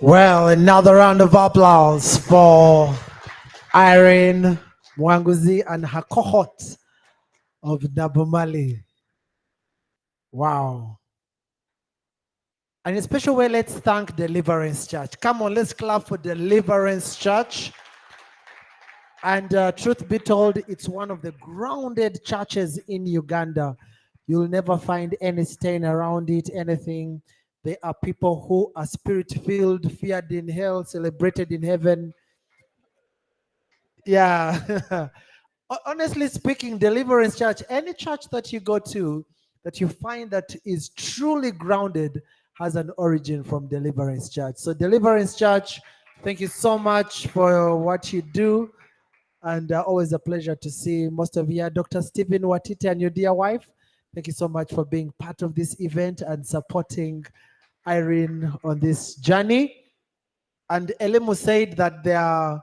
Well, another round of applause for Irene Mwanguzi and her cohort of Nabomali. Wow. And in a special way, let's thank Deliverance Church. Come on, let's clap for Deliverance Church. And truth be told, it's one of the grounded churches in Uganda. You'll never find any stain around it, anything. They are people who are spirit-filled, feared in hell, celebrated in heaven. Yeah. Honestly speaking, Deliverance Church, any church that you go to, that you find that is truly grounded, has an origin from Deliverance Church. So Deliverance Church, thank you so much for what you do. And always a pleasure to see most of you. Dr. Stephen Watite and your dear wife, thank you so much for being part of this event and supporting Irene on this journey. And Elemu said that there are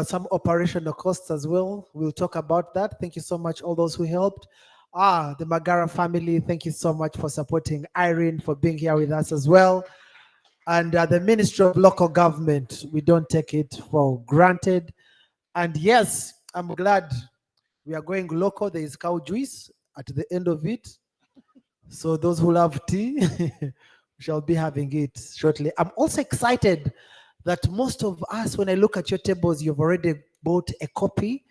some operational costs as well. We'll talk about that. Thank you so much, all those who helped. The Magara family, thank you so much for supporting Irene, for being here with us as well. And the Ministry of Local Government, we don't take it for granted. And yes, I'm glad we are going local. There is cow juice at the end of it. So those who love tea, we shall be having it shortly. I'm also excited that most of us, when I look at your tables, you've already bought a copy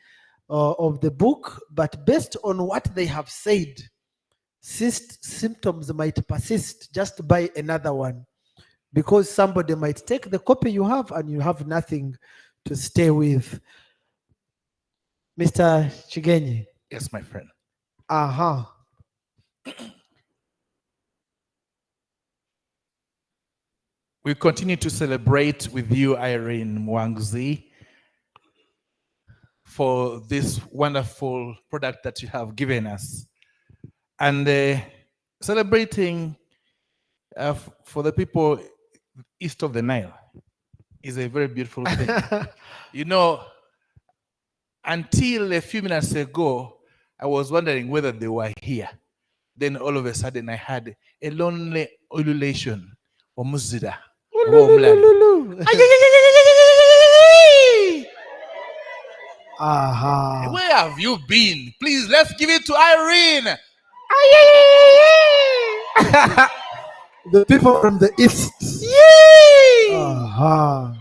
of the book, but based on what they have said, symptoms might persist. Just buy another one, because somebody might take the copy you have and you have nothing to stay with. Mr. Chigenyi. Yes, my friend. We continue to celebrate with you, Irene Mwanguzi, for this wonderful product that you have given us. And celebrating for the people east of the Nile is a very beautiful thing. You know, until a few minutes ago, I was wondering whether they were here. Then all of a sudden I had a lonely ululation or muzida. Aha. Where have you been? Please, let's give it to Irene. The people from the east. Aha.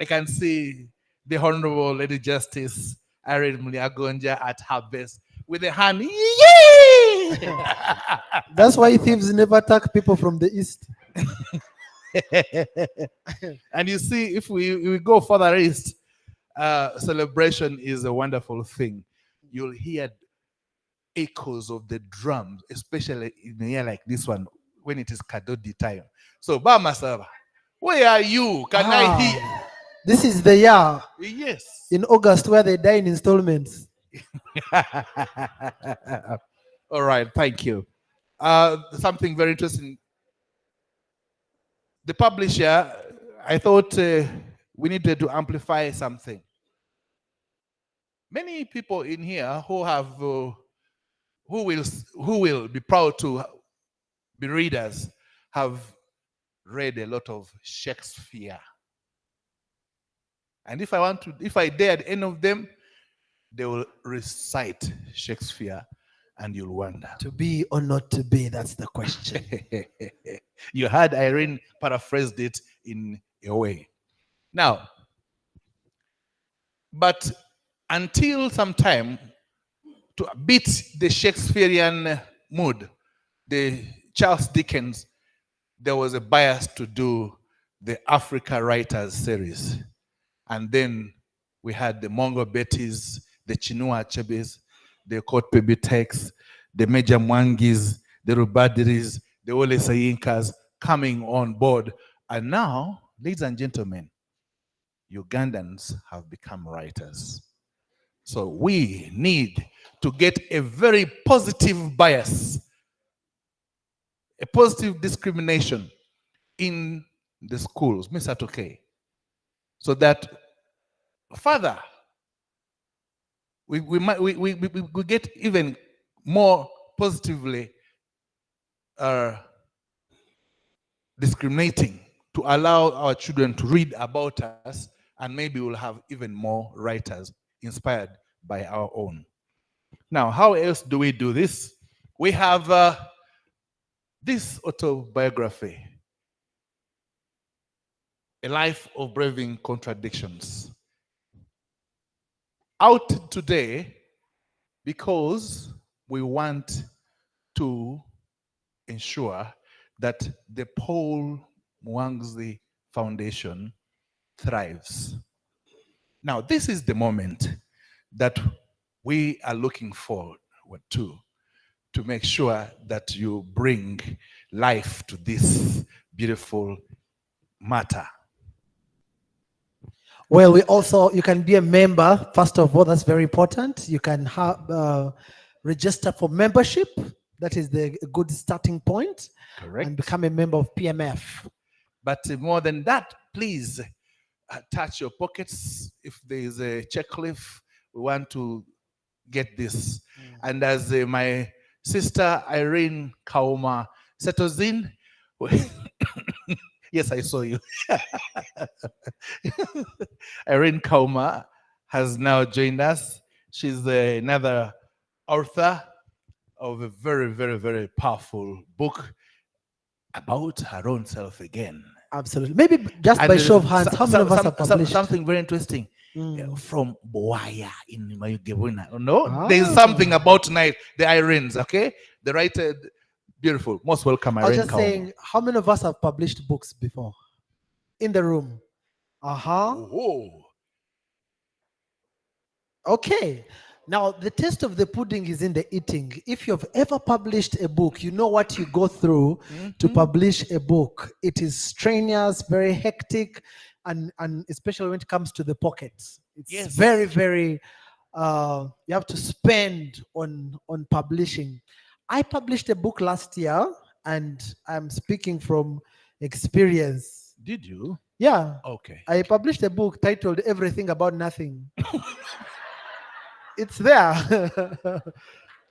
I can see the Honorable Lady Justice Irene Muliagonja at her best with a hand. Yay! That's why thieves never attack people from the east. And you see, if we go further east, celebration is a wonderful thing. You'll hear echoes of the drums, especially in a year like this one, when it is Kadodi time. So, Bamasaba, where are you? Can I hear? This is the year Yes. in August where they die in installments. All right, thank you. Something very interesting. The publisher, I thought we needed to amplify something. Many people in here who have, who will be proud to be readers, have read a lot of Shakespeare. And if I dared any of them, they will recite Shakespeare, and you'll wonder. To be or not to be, that's the question. You heard Irene paraphrased it in a way. Now, but until some time, to beat the Shakespearean mood, the Charles Dickens, there was a bias to do the Africa Writers series. And then we had the Mongo Bettys, the Chinua Achebes, the Kote Bitek's, the Major Mwangis, the Rubadiris, the Ole Sayinkas coming on board. And now, ladies and gentlemen, Ugandans have become writers. So we need to get a very positive bias, a positive discrimination in the schools, Mr. Toke, so that further we get even more positively discriminating to allow our children to read about us, and maybe we'll have even more writers inspired by our own. Now, how else do we do this? We have this autobiography, A Life of Braving Contradictions, out today because we want to ensure that the Paul Mwangzi Foundation thrives. Now, this is the moment that we are looking forward to make sure that you bring life to this beautiful matter. Well, you can be a member. First of all, that's very important. You can register for membership. That is a good starting point. Correct. And become a member of PMF. But more than that, please touch your pockets. If there is a checklist, we want to get this. And as my sister Irene Kauma settles in, yes, I saw you. Irene Kauma has now joined us. She's another author of a very, very, very powerful book about her own self again. Absolutely. Maybe just by show of hands, how many of us have published? Something very interesting. From Boaya in Mayugewuna. No, there's something about tonight, the Irenes, okay? The writer, beautiful. Most welcome, Irene. I was just saying, how many of us have published books before? In the room. Oh. Okay. Now, the taste of the pudding is in the eating. If you've ever published a book, you know what you go through to publish a book. It is strenuous, very hectic, and especially when it comes to the pockets. It's very, very, you have to spend on publishing. I published a book last year, and I'm speaking from experience. Did you? Yeah. Okay. I published a book titled Everything About Nothing. It's there.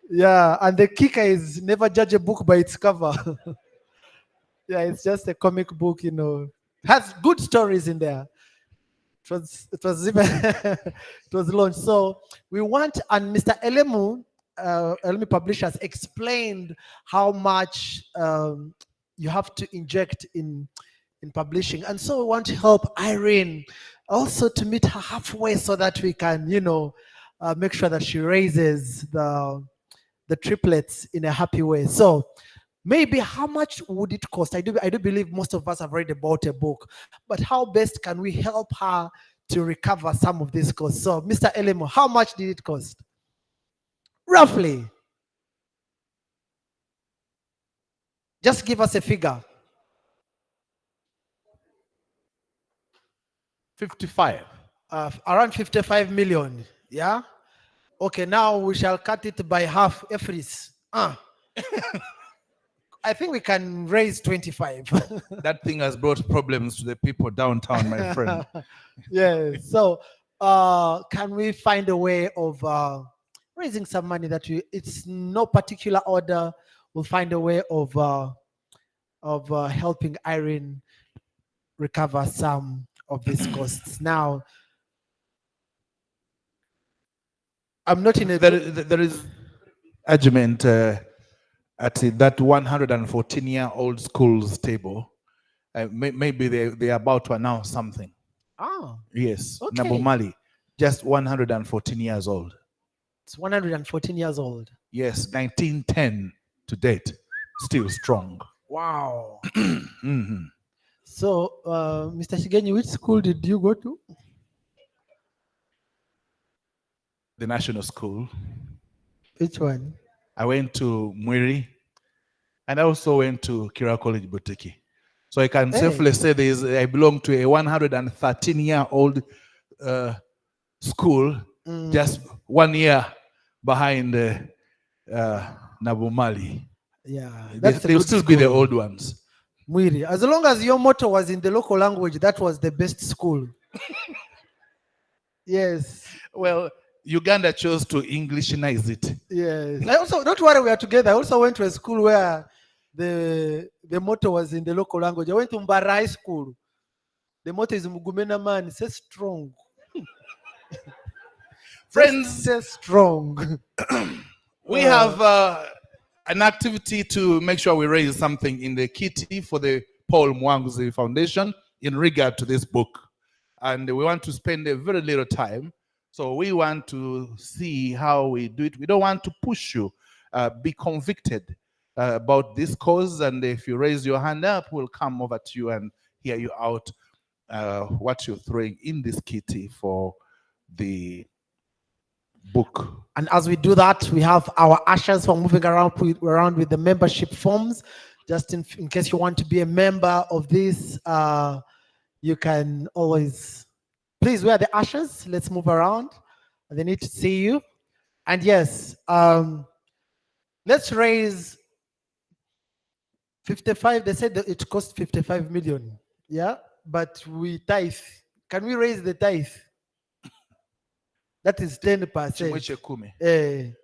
Yeah, and the kicker is never judge a book by its cover. Yeah, it's just a comic book, has good stories in there. it was even it was launched. So we want, and Mr. Elemu Publishers explained how much you have to inject in publishing, and so we want to help Irene also to meet her halfway so that we can, make sure that she raises the triplets in a happy way. So maybe how much would it cost? I do believe most of us have read about a book, but how best can we help her to recover some of these costs? So, Mr. Elemo, how much did it cost? Roughly. Just give us a figure. 55. Around 55 million. Yeah? Okay, now we shall cut it by half. Efris. I think we can raise 25. That thing has brought problems to the people downtown, my friend. Yeah. So, can we find a way of raising some money that it's no particular order? We'll find a way of helping Irene recover some of these costs. Now, I'm not in a. There is argument at that 114-year-old school's table. Maybe they're about to announce something. Ah, Yes, okay. Nabomali, just 114 years old. It's 114 years old. Yes, 1910 to date, still strong. Wow. Mhm. So, Mr. Shigenyi, which school did you go to? The national school. Which one? I went to Mwiri, and I also went to Kira College Butiki. So I can safely say I belong to a 113-year-old school, just 1 year behind Nabumali. Yeah, They'll still be the old ones. Mwiri. As long as your motto was in the local language, that was the best school. Yes. Well, Uganda chose to Englishinize it. Yes. I also, don't worry, we are together. I also went to a school where the motto was in the local language. I went to Mbara High School. The motto is Mugumena Man, say strong. Friends, say strong. we have an activity to make sure we raise something in the kitty for the Paul Mwanguzi Foundation in regard to this book. And we want to spend a very little time. So we want to see how we do it. We don't want to push you. Be convicted about this cause. And if you raise your hand up, we'll come over to you and hear you out what you're throwing in this kitty for the book. And as we do that, we have our ushers who are moving around with the membership forms. Just in case you want to be a member of this, you can always, please, where are the ushers? Let's move around. They need to see you. And yes, let's raise 55. They said that it cost 55 million. Yeah, but we tithe. Can we raise the tithe? That is 10%.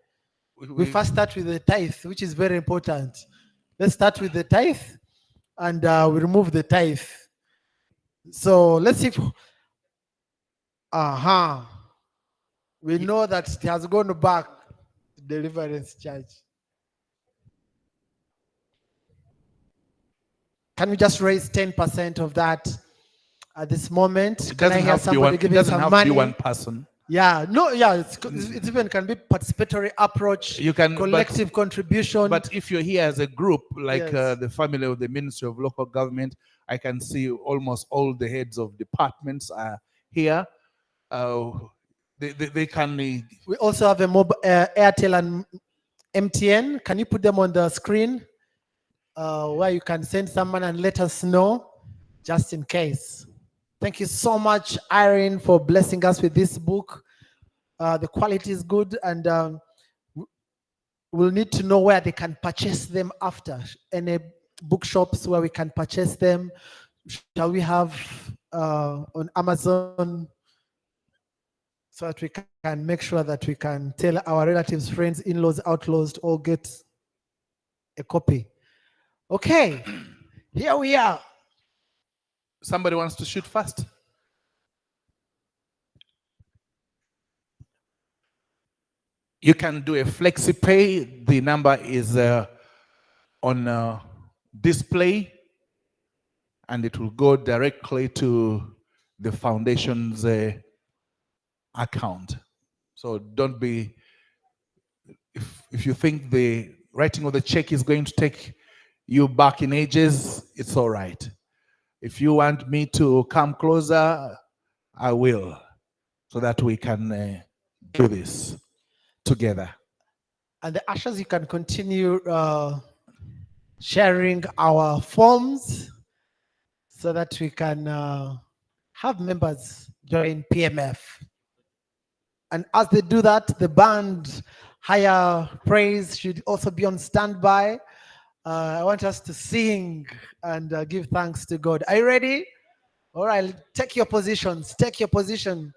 We first start with the tithe, which is very important. Let's start with the tithe, and we remove the tithe. So let's see if, we know that it has gone back to Deliverance Church. Can we just raise 10% of that at this moment? It Can I doesn't hear have to be somebody one, it giving doesn't some have money? to be one person. Yeah, no, yeah, it even can be participatory approach, You can collective contribution. But if you're here as a group, like Yes. the family of the Ministry of Local Government, I can see almost all the heads of departments are here. They can. We also have a mobile Airtel and MTN. Can you put them on the screen where you can send someone and let us know, just in case. Thank you so much, Irene, for blessing us with this book. The quality is good, and we'll need to know where they can purchase them after. Any bookshops where we can purchase them. Shall we have on Amazon, so that we can make sure that we can tell our relatives, friends, in-laws, outlaws to all get a copy? Okay, here we are. Somebody wants to shoot first? You can do a flexi pay. The number is on display, and it will go directly to the foundation's account. So don't be, if you think the writing of the check is going to take you back in ages, it's all right. If you want me to come closer, I will, so that we can do this together. And the ushers, you can continue sharing our forms so that we can have members join PMF. And as they do that, the band Higher Praise should also be on standby. I want us to sing and give thanks to God. Are you ready? All right, take your positions. Take your position.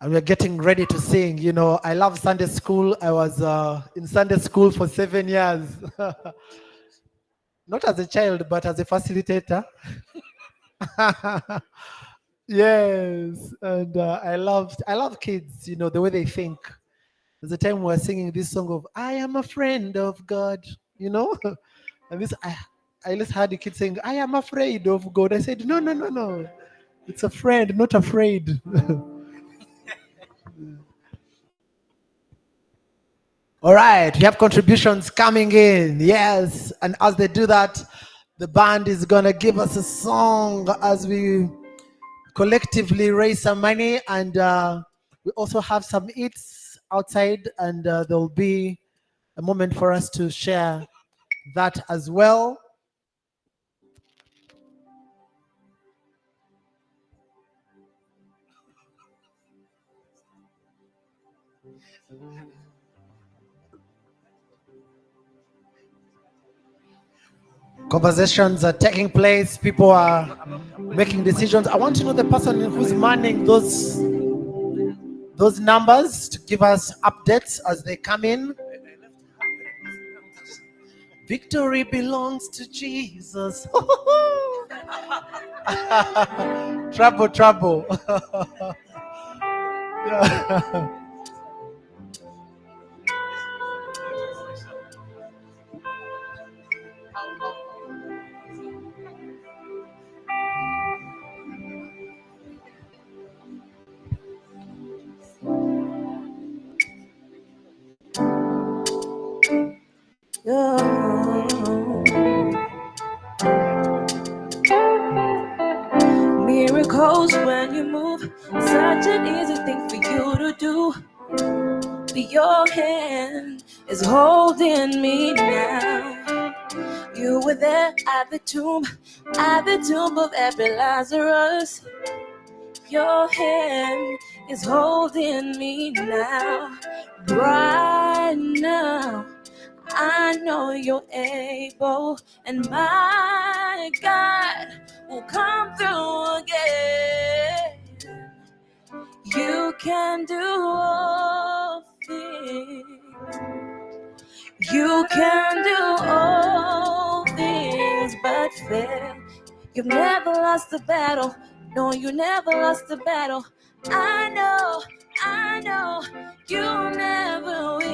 And we're getting ready to sing. You know, I love Sunday school. I was in Sunday school for 7 years. Not as a child, but as a facilitator. Yes, and I love kids. You know the way they think. There's a time we were singing this song of "I am a friend of God." You know, and this I just heard the kid saying, "I am afraid of God." I said, "No, no, no, no. It's a friend, not afraid." All right, we have contributions coming in. Yes, and as they do that, the band is gonna give us a song as we collectively raise some money, and we also have some eats outside, and there'll be a moment for us to share that as well. Conversations are taking place. People are making decisions. I want to know the person who's manning those numbers to give us updates as they come in. Victory belongs to Jesus. Trouble, trouble. Yeah. Miracles when you move, such an easy thing for you to do. Your hand is holding me now. You were there at the tomb of every Lazarus. Your hand is holding me now, right now. I know you're able, and my God will come through again. You can do all things. You can do all things but fail. You've never lost a battle. No, you never lost a battle. I know, you never will.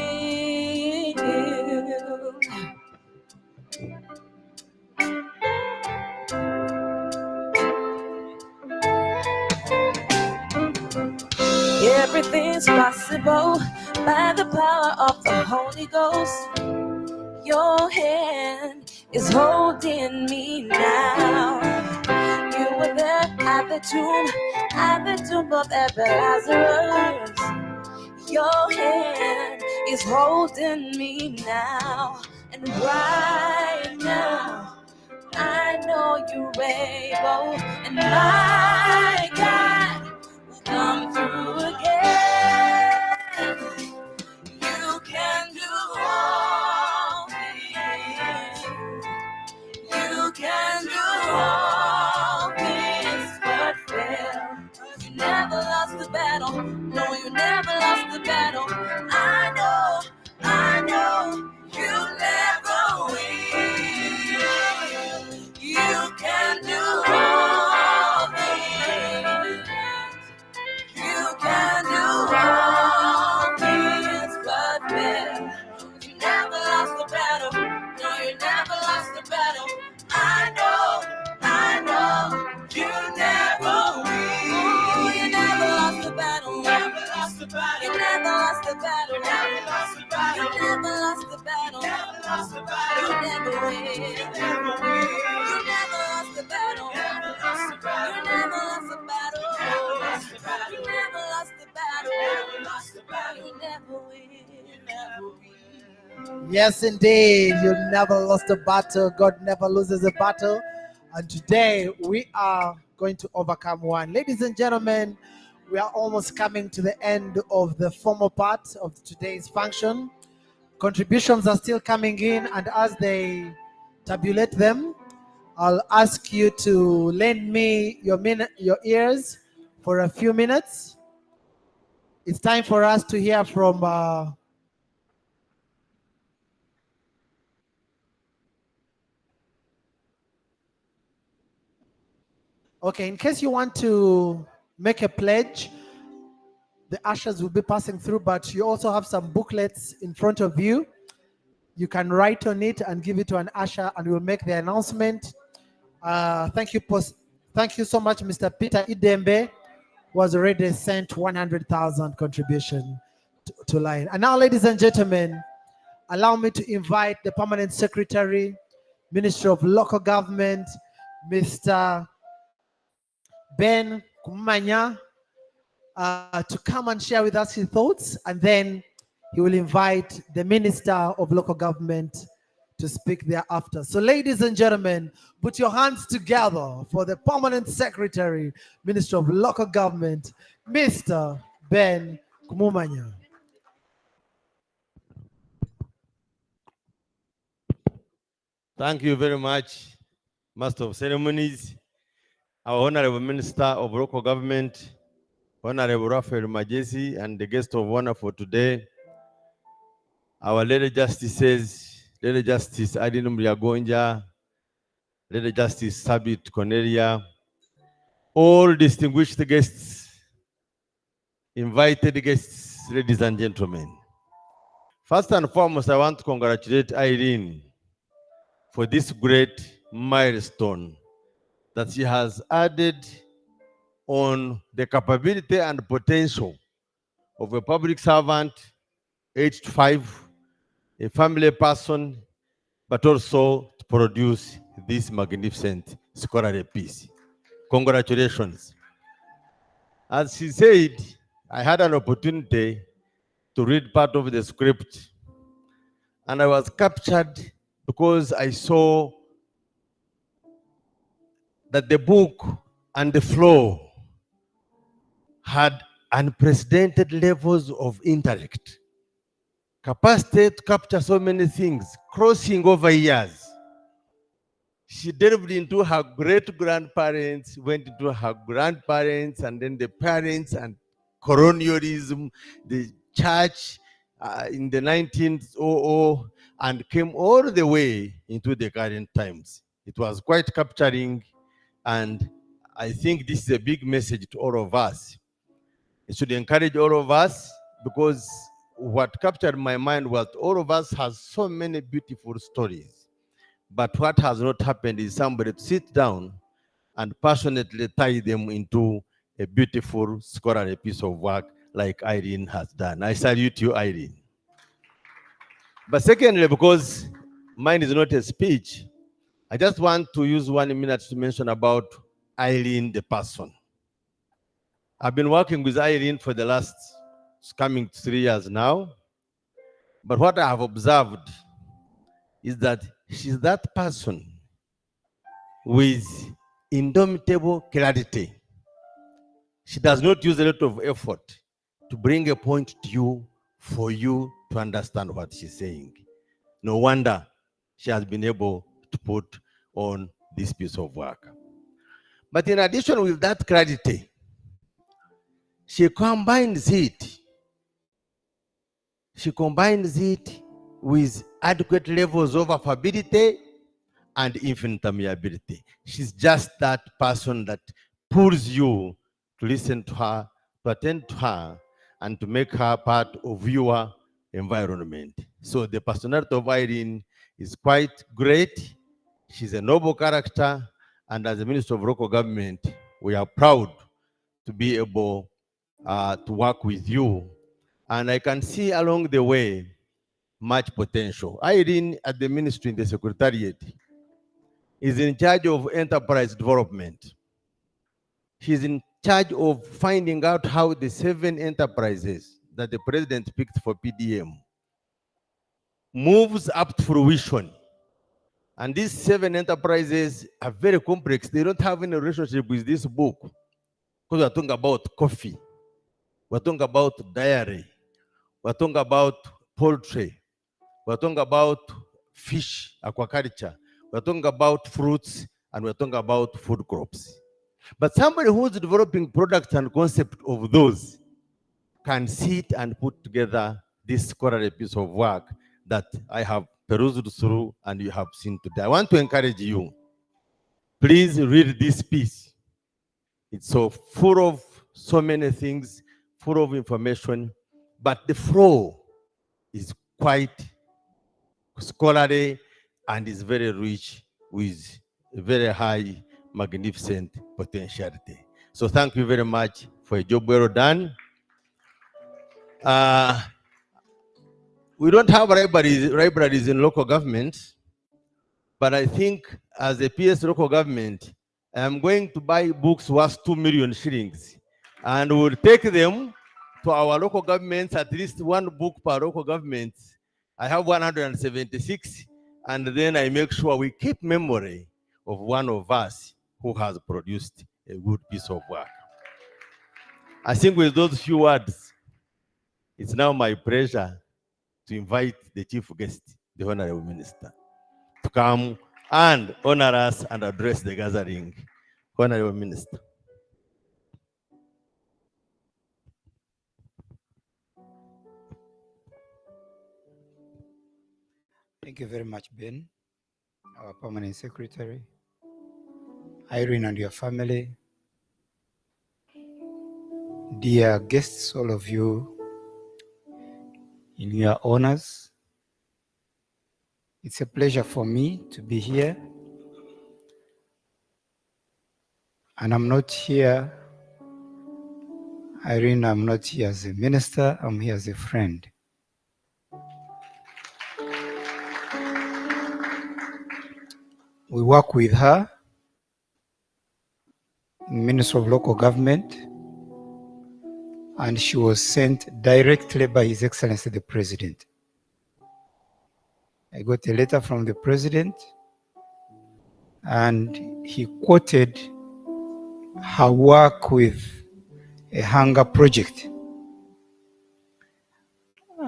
Everything's possible by the power of the Holy Ghost. Your hand is holding me now. You were there at the tomb of every Lazarus. Your hand is holding me now, and right now I know you're able, and my God will come through again. You can do all things. You can do all things but fail. You never lost the battle. No, you never lost the battle. I know, you never will. You You never lost the battle. You never win. You never lost the battle. You never lost the battle. You never lost the battle. You never win. Yes, indeed. You never lost a battle. God never loses a battle. And today we are going to overcome one. Ladies and gentlemen, we are almost coming to the end of the formal part of today's function. Contributions are still coming in, and as they tabulate them, I'll ask you to lend me your ears for a few minutes. It's time for us to hear from okay, in case you want to make a pledge, the ushers will be passing through, but you also have some booklets in front of you. You can write on it and give it to an usher, and we'll make the announcement. Thank you so much, Mr. Peter Idembe, who has already sent 100,000 contribution to Lion. And now, ladies and gentlemen, allow me to invite the Permanent Secretary, Ministry of Local Government, Mr. Ben Kumanya, to come and share with us his thoughts, and then he will invite the Minister of Local Government to speak thereafter. So ladies and gentlemen, put your hands together for the Permanent Secretary, Minister of Local Government, Mr. Ben Kumumanya. Thank you very much, Master of Ceremonies, our Honorable Minister of Local Government, Honorable Raphael Majesi, and the guest of honor for today, our Lady Justices, Lady Justice Adinum Liagonja, Lady Justice Sabit Cornelia, all distinguished guests, invited guests, ladies and gentlemen. First and foremost, I want to congratulate Irene for this great milestone that she has added on the capability and potential of a public servant, aged 5, a family person, but also to produce this magnificent scholarly piece. Congratulations. As she said, I had an opportunity to read part of the script, and I was captured because I saw that the book and the flow had unprecedented levels of intellect, capacity to capture so many things, crossing over years. She delved into her great-grandparents, went into her grandparents, and then the parents and colonialism, the church in the 1900, and came all the way into the current times. It was quite capturing, and I think this is a big message to all of us. It should encourage all of us, because what captured my mind was all of us has so many beautiful stories. But what has not happened is somebody to sit down and passionately tie them into a beautiful scholarly piece of work like Irene has done. I salute you, Irene. But secondly, because mine is not a speech, I just want to use 1 minute to mention about Irene the person. I've been working with Irene for the last coming 3 years now. But what I have observed is that she's that person with indomitable clarity. She does not use a lot of effort to bring a point to you for you to understand what she's saying. No wonder she has been able to put on this piece of work. But in addition with that clarity, she combines it with adequate levels of affability and infinite amiability. She's just that person that pulls you to listen to her, to attend to her, and to make her part of your environment. So the personality of Irene is quite great. She's a noble character, and as a Minister of Local Government, we are proud to be able to work with you And I can see along the way much potential. Irene at the ministry in the secretariat is in charge of enterprise development. She's in charge of finding out how the 7 enterprises that the president picked for PDM moves up to fruition. And these 7 enterprises are very complex. They don't have any relationship with this book. Because we're talking about coffee, we're talking about dairy, we're talking about poultry, we're talking about fish, aquaculture, we're talking about fruits, and we're talking about food crops. But somebody who's developing products and concept of those can sit and put together this scholarly piece of work that I have perused through and you have seen today. I want to encourage you, please read this piece. It's so full of so many things, full of information, but the flow is quite scholarly and is very rich with a very high, magnificent potentiality. So thank you very much for a job well done. We don't have libraries in local government, but I think as a PS local government, I'm going to buy books worth 2 million shillings and we'll take them to our local governments, at least 1 book per local government. I have 176, and then I make sure we keep memory of one of us who has produced a good piece of work. I think with those few words, it's now my pleasure to invite the chief guest, the Honorable Minister, to come and honor us and address the gathering. Honorable Minister. Thank you very much, Ben, our permanent secretary, Irene and your family, dear guests, all of you in your honors. It's a pleasure for me to be here. And I'm not here, Irene, I'm not here as a minister, I'm here as a friend. We work with her in Ministry of Local Government, and she was sent directly by His Excellency the President. I got a letter from the President, and he quoted her work with a hunger project.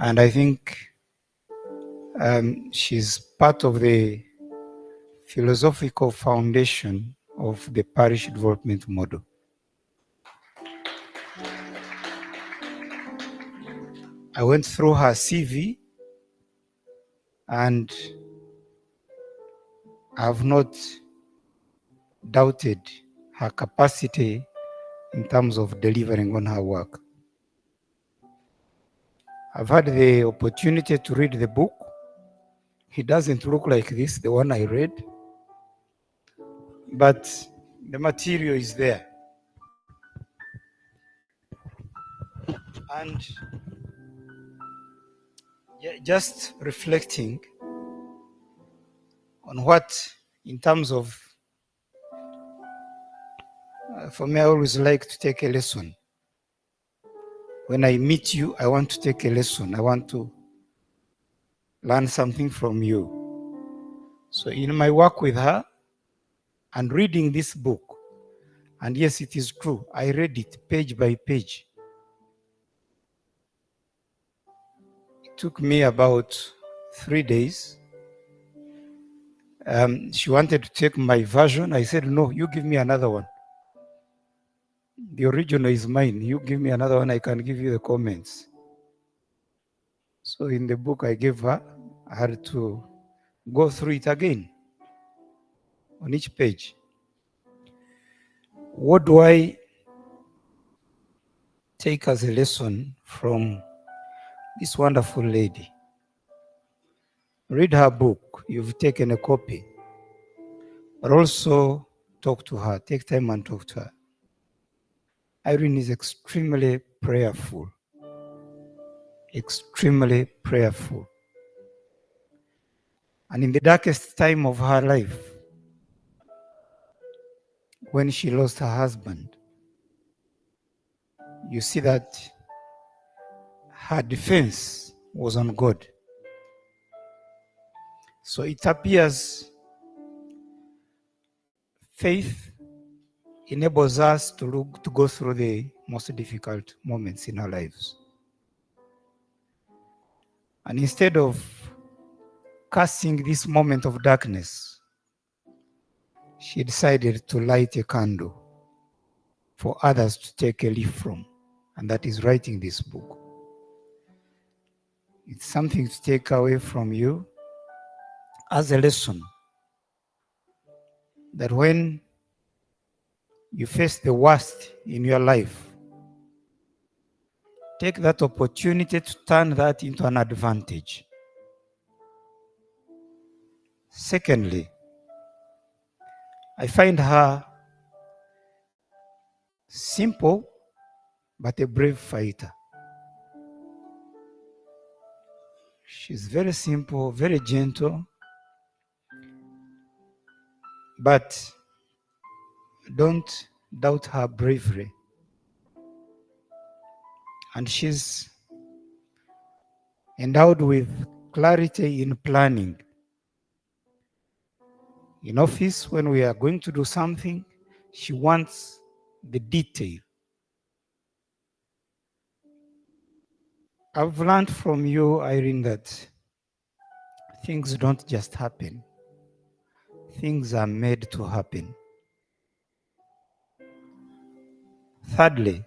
And I think she's part of the philosophical foundation of the parish development model. I went through her CV and I have not doubted her capacity in terms of delivering on her work. I've had the opportunity to read the book. It doesn't look like this, the one I read, but the material is there. And just reflecting on what, in terms of, for me, I always like to take a lesson. When I meet you, I want to take a lesson. I want to learn something from you. So in my work with her and reading this book, and yes, it is true, I read it page by page. It took me about 3 days. She wanted to take my version. I said, no, you give me another one. The original is mine. You give me another one, I can give you the comments. So in the book I gave her, I had to go through it again on each page. What do I take as a lesson from this wonderful lady? Read her book. You've taken a copy. But also talk to her. Take time and talk to her. Irene is extremely prayerful. extremely prayerful. And in the darkest time of her life, when she lost her husband, you see that her defense was on God. So it appears faith enables us to go through the most difficult moments in our lives. And instead of cursing this moment of darkness, she decided to light a candle for others to take a leaf from, and that is writing this book. It's something to take away from you as a lesson that when you face the worst in your life, take that opportunity to turn that into an advantage. Secondly, I find her simple but a brave fighter. She's very simple, very gentle, but don't doubt her bravery. And she's endowed with clarity in planning. In office, when we are going to do something, she wants the detail. I've learned from you, Irene, that things don't just happen. Things are made to happen. Thirdly,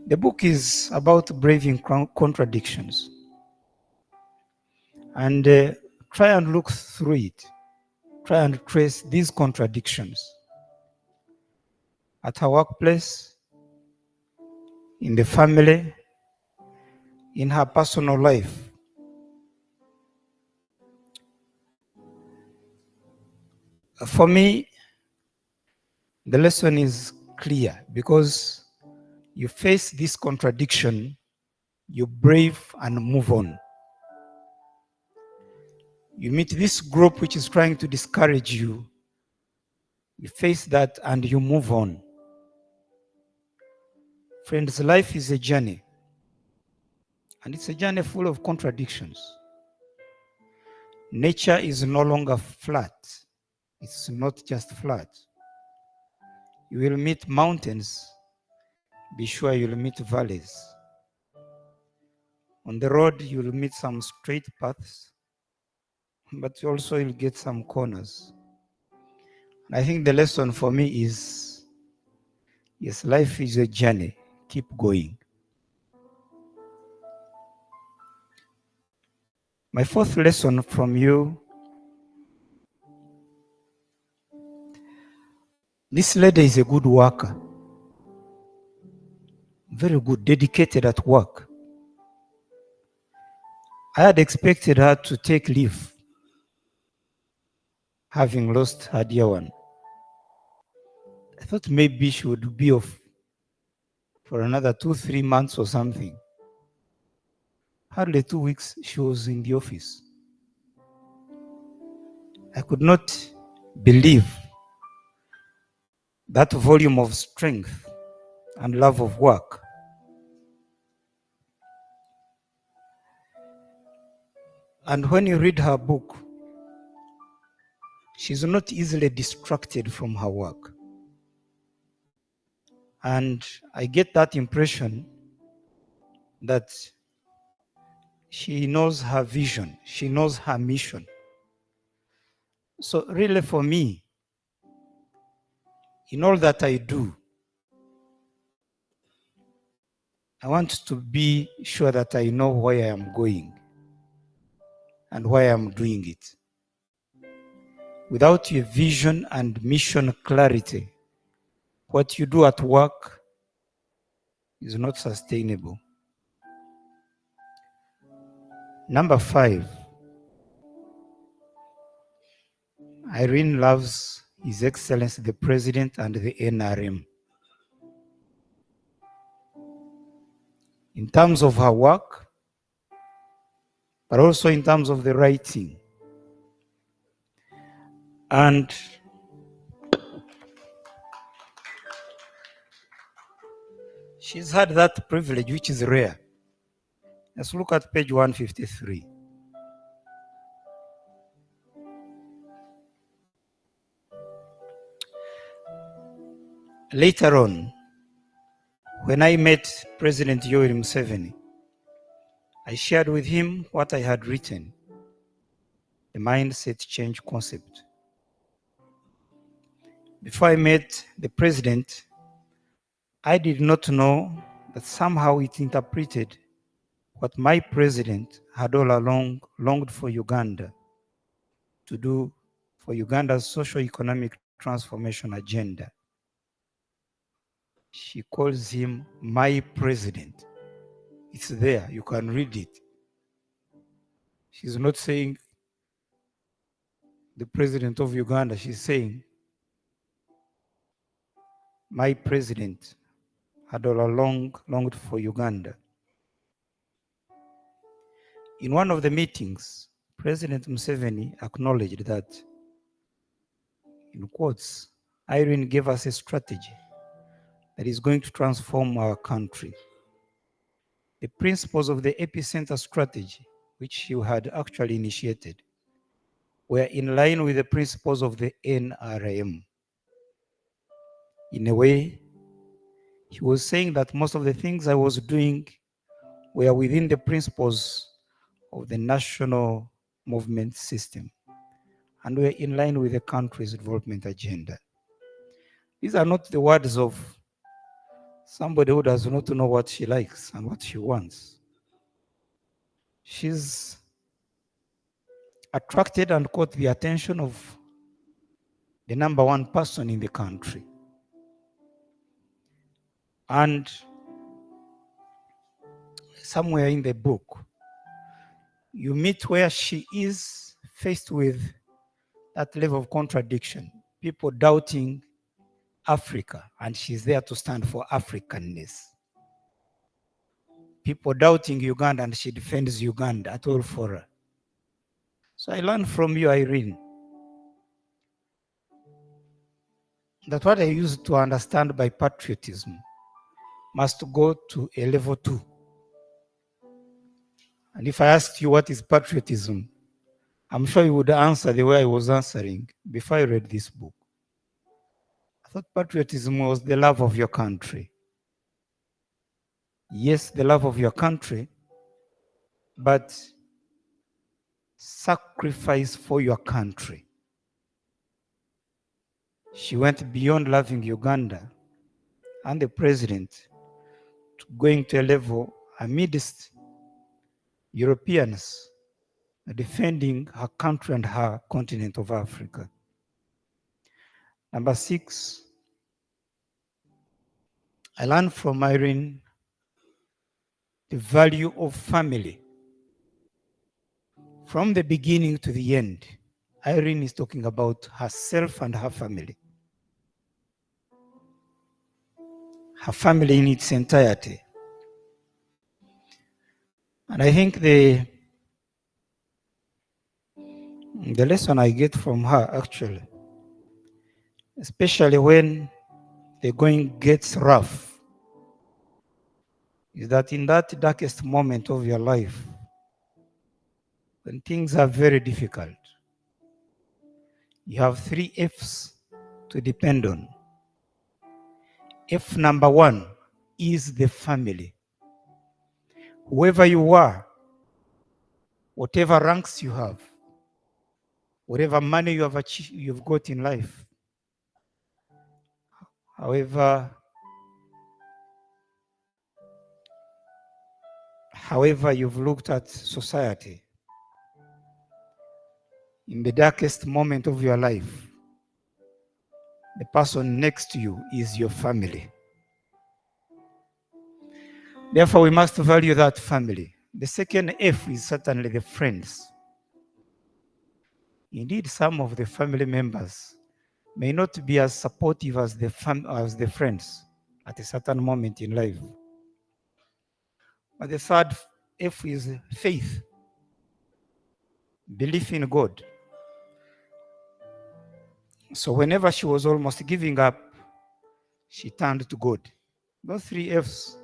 the book is about braving contradictions. And try and look through it. Try and trace these contradictions at her workplace, in the family, in her personal life. For me, the lesson is clear because you face this contradiction, you brave and move on. You meet this group which is trying to discourage you, you face that and you move on. Friends, life is a journey, and it's a journey full of contradictions. Nature is no longer flat. It's not just flat. You will meet mountains. Be sure you'll meet valleys. On the road, you'll meet some straight paths, but also you'll get some corners. And I think the lesson for me is, yes, life is a journey. Keep going. My fourth lesson from you, this lady is a good worker. Very good, dedicated at work. I had expected her to take leave, having lost her dear one. I thought maybe she would be off for another 2-3 months or something. Hardly 2 weeks, she was in the office. I could not believe that volume of strength and love of work. And when you read her book, she's not easily distracted from her work. And I get that impression that she knows her vision, she knows her mission. So really for me, in all that I do, I want to be sure that I know where I am going and why I am doing it. Without your vision and mission clarity, what you do at work is not sustainable. Number 5, Irene loves His Excellency the President and the NRM. in terms of her work, but also in terms of the writing. And she's had that privilege, which is rare. Let's look at page 153. Later on, when I met President Yoweri Museveni, I shared with him what I had written, the mindset change concept. Before I met the president, I did not know that somehow it interpreted what my president had all along longed for Uganda to do for Uganda's socio-economic transformation agenda. She calls him my president. It's there, you can read it. She's not saying the president of Uganda, she's saying my president had all along longed for Uganda. In one of the meetings, President Museveni acknowledged that, in quotes, Irene gave us a strategy that is going to transform our country. The principles of the epicenter strategy, which you had actually initiated, were in line with the principles of the NRM. In a way, he was saying that most of the things I was doing were within the principles of the national movement system and were in line with the country's development agenda. These are not the words of somebody who does not know what she likes and what she wants. She's attracted and caught the attention of the number one person in the country. And somewhere in the book, you meet where she is faced with that level of contradiction, people doubting Africa, and she's there to stand for Africanness. People doubting Uganda, and she defends Uganda at all for her. So I learned from you, Irene, that what I used to understand by patriotism must go to a level 2. And if I asked you what is patriotism, I'm sure you would answer the way I was answering before I read this book. I thought patriotism was the love of your country. Yes, the love of your country, but sacrifice for your country. She went beyond loving Uganda and the president to going to a level amidst Europeans defending her country and her continent of Africa. Number 6, I learned from Irene the value of family. From the beginning to the end, Irene is talking about herself and her family. Her family in its entirety. And I think the lesson I get from her, actually, especially when the going gets rough, is that in that darkest moment of your life, when things are very difficult, you have 3 F's to depend on. F number 1 is the family. Whoever you are, whatever ranks you have, whatever money you have achieved, you've got in life, however you've looked at society, in the darkest moment of your life, the person next to you is your family. Therefore, we must value that family. The second F is certainly the friends. Indeed, some of the family members may not be as supportive as the friends at a certain moment in life. But the third F is faith, belief in God. So whenever she was almost giving up, she turned to God. Those three F's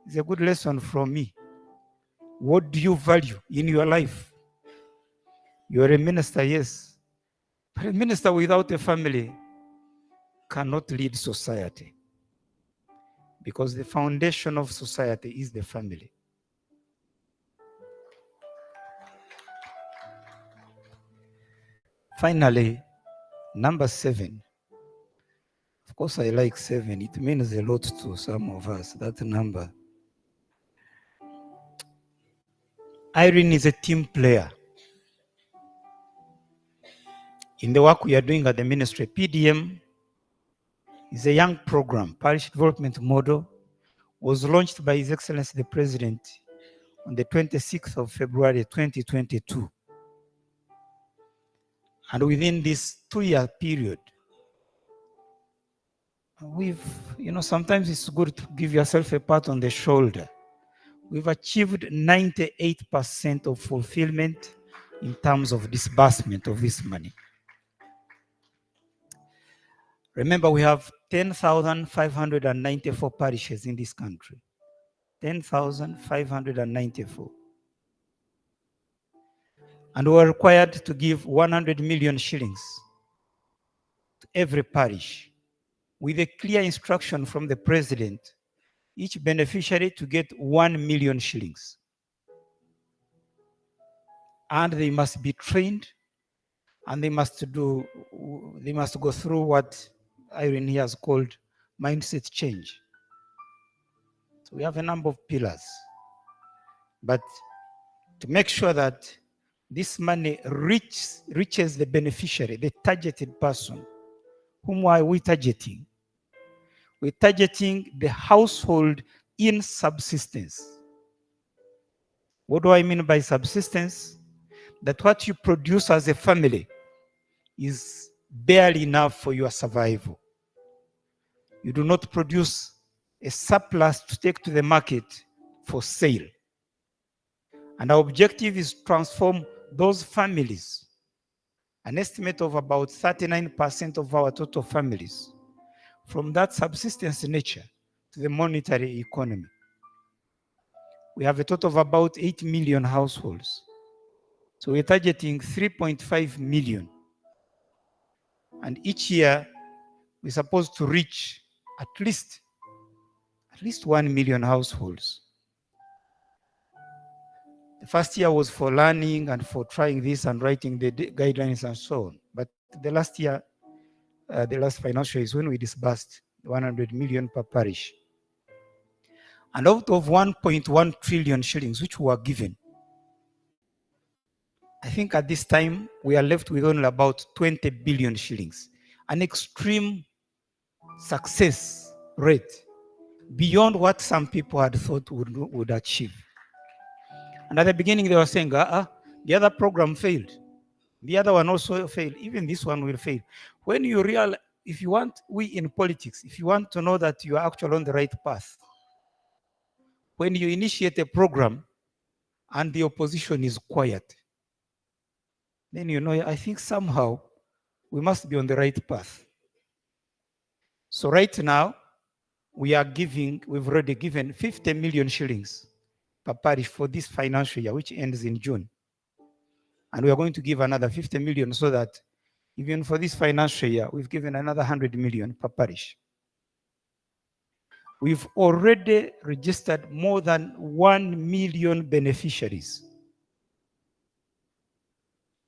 is a good lesson from me. What do you value in your life? You're a minister, yes. But a minister without a family cannot lead society, because the foundation of society is the family. Finally, number 7. Of course, I like 7. It means a lot to some of us, that number. Irene is a team player. In the work we are doing at the ministry, PDM is a young program, parish development model, was launched by His Excellency the President on the 26th of February 2022. And within this 2-year period, sometimes it's good to give yourself a pat on the shoulder. We've achieved 98% of fulfillment in terms of disbursement of this money. Remember, we have 10,594 parishes in this country. 10,594. And we are required to give 100 million shillings to every parish, with a clear instruction from the President, each beneficiary to get 1 million shillings. And they must be trained, and they must go through what Irene here has called mindset change. So we have a number of pillars. But to make sure that this money reaches the beneficiary, the targeted person, whom are we targeting? We're targeting the household in subsistence. What do I mean by subsistence? That what you produce as a family is barely enough for your survival. You do not produce a surplus to take to the market for sale. And our objective is to transform those families, an estimate of about 39% of our total families, from that subsistence nature to the monetary economy. We have a total of about 8 million households. So we're targeting 3.5 million. And each year, we're supposed to reach at least 1 million households. The first year was for learning and for trying this and writing the guidelines and so on. But the last year, the last financial year is when we disbursed 100 million per parish. And out of 1.1 trillion shillings which were given, I think at this time we are left with only about 20 billion shillings, an extreme success rate beyond what some people had thought would achieve. And at the beginning they were saying, the other program failed. The other one also failed. Even this one will fail. When you realize, we in politics, if you want to know that you are actually on the right path, when you initiate a program and the opposition is quiet, then I think somehow we must be on the right path. So right now, we've already given 50 million shillings per parish for this financial year, which ends in June. And we are going to give another 50 million so that even for this financial year, we've given another 100 million per parish. We've already registered more than 1 million beneficiaries.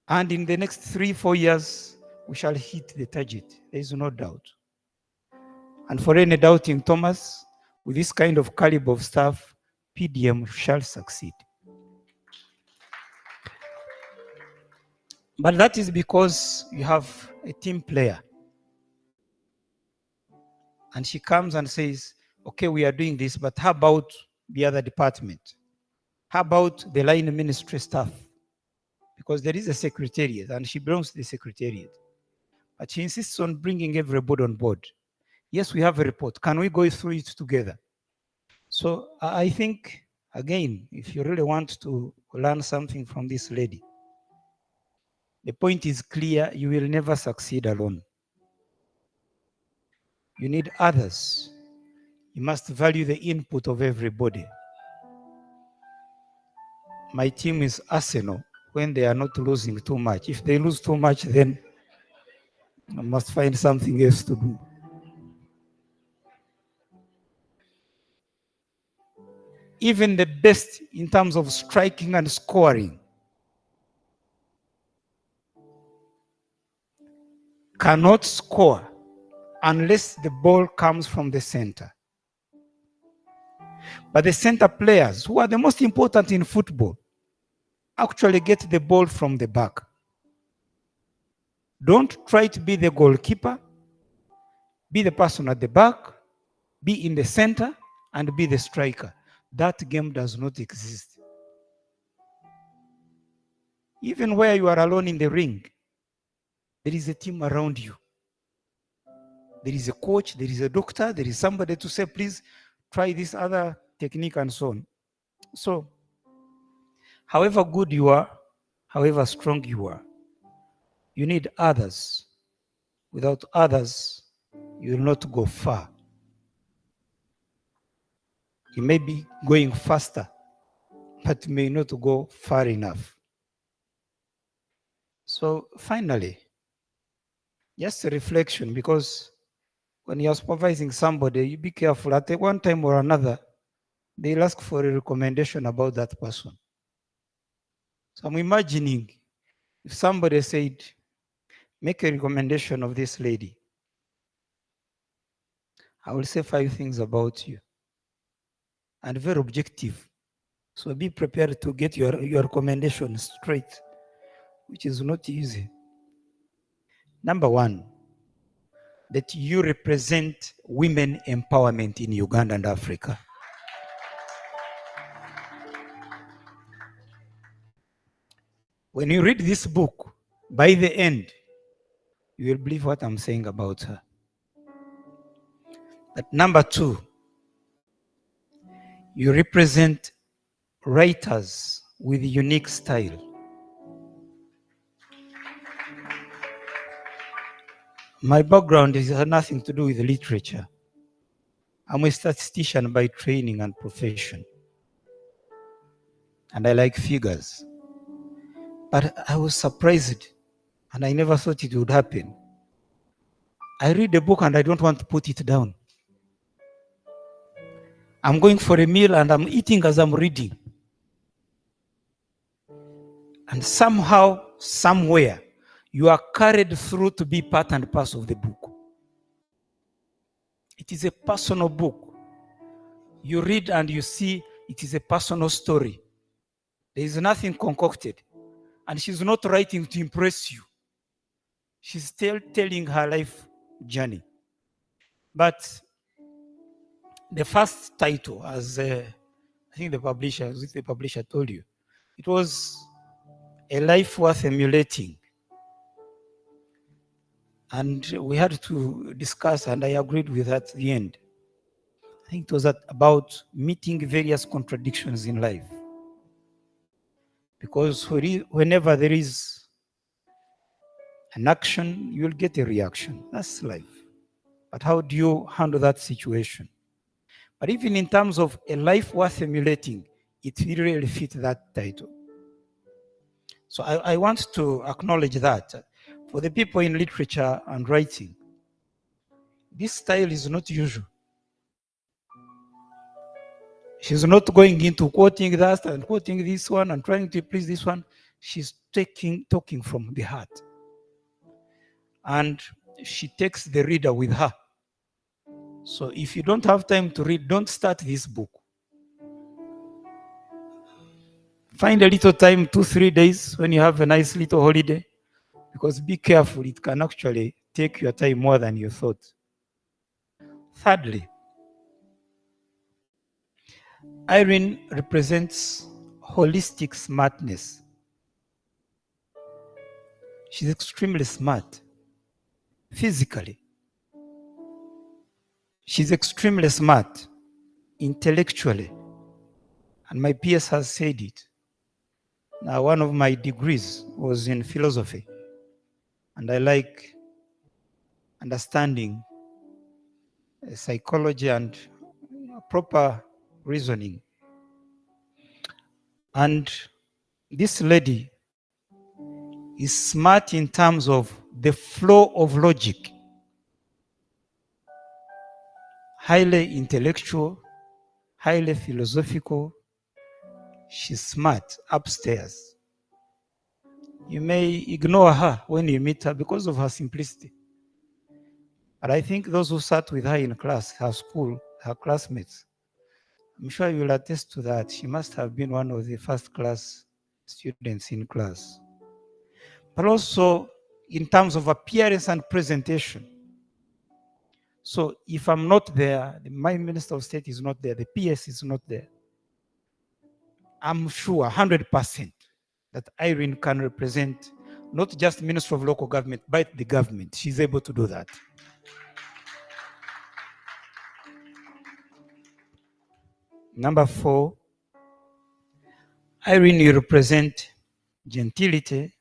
And in the next 3-4 years, we shall hit the target. There is no doubt. And for any doubting Thomas, with this kind of caliber of staff, PDM shall succeed. But that is because you have a team player. And she comes and says, okay, we are doing this, but how about the other department? How about the line ministry staff? Because there is a secretariat and she belongs to the secretariat. But she insists on bringing everybody on board. Yes, we have a report. Can we go through it together? So I think Again, if you really want to learn something from this lady, the point is clear: you will never succeed alone. You need others. You must value the input of everybody. My team is Arsenal when they are not losing too much. If they lose too much, then I must find something else to do. Even the best in terms of striking and scoring cannot score unless the ball comes from the center. But the center players, who are the most important in football, actually get the ball from the back. Don't try to be the goalkeeper. Be the person at the back, be in the center, and be the striker. That game does not exist. Even where you are alone in the ring, there is a team around you. There is a coach, there is a doctor, there is somebody to say, please try this other technique and so on. So, however good you are, however strong you are, you need others. Without others, you will not go far. You may be going faster, but may not go far enough. So finally, just a reflection, because when you're supervising somebody, you be careful. At one time or another, they'll ask for a recommendation about that person. So I'm imagining if somebody said, make a recommendation of this lady, I will say 5 things about you, and very objective. So be prepared to get your recommendation straight, which is not easy. Number 1, that you represent women empowerment in Uganda and Africa. When you read this book, by the end, you will believe what I'm saying about her. But number 2, you represent writers with unique style. My background has nothing to do with literature. I'm a statistician by training and profession. And I like figures. But I was surprised, and I never thought it would happen. I read a book and I don't want to put it down. I'm going for a meal and I'm eating as I'm reading. And somehow, somewhere, you are carried through to be part and parcel of the book. It is a personal book. You read and you see it is a personal story. There is nothing concocted. And she's not writing to impress you. She's still telling her life journey. But the first title, as I think the publisher told you, it was A Life Worth Emulating. And we had to discuss, and I agreed with that at the end. I think it was about meeting various contradictions in life. Because whenever there is an action, you'll get a reaction. That's life. But how do you handle that situation? But even in terms of a life worth emulating, it really fits that title. So I want to acknowledge that for the people in literature and writing, this style is not usual. She's not going into quoting that and quoting this one and trying to please this one. She's talking from the heart. And she takes the reader with her. So if you don't have time to read, don't start this book. Find a little time, 2-3 days, when you have a nice little holiday, because be careful, it can actually take your time more than you thought. Thirdly, Irene represents holistic smartness. She's extremely smart, physically. She's extremely smart, intellectually, And my PS has said it. Now, one of my degrees was in philosophy, and I like understanding psychology and proper reasoning. And this lady is smart in terms of the flow of logic, highly intellectual, highly philosophical. She's smart upstairs. You may ignore her when you meet her because of her simplicity. But I think those who sat with her in class, her school, her classmates, I'm sure you will attest to that. She must have been one of the first class students in class. But also in terms of appearance and presentation. So if I'm not there, my Minister of State is not there, the PS is not there, I'm sure 100% that Irene can represent not just Minister of Local Government, but the government. She's able to do that. Number 4, Irene, you represent gentility,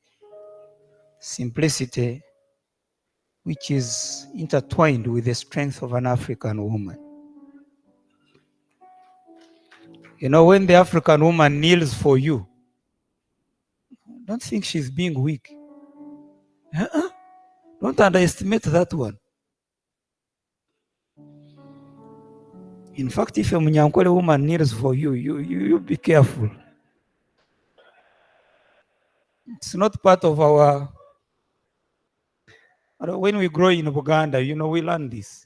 simplicity, which is intertwined with the strength of an African woman. You know, when the African woman kneels for you, don't think she's being weak. Don't underestimate that one. In fact, if a Munyankole woman kneels for you, you be careful. It's not part of our... When we grow in Uganda, you know, we learn this.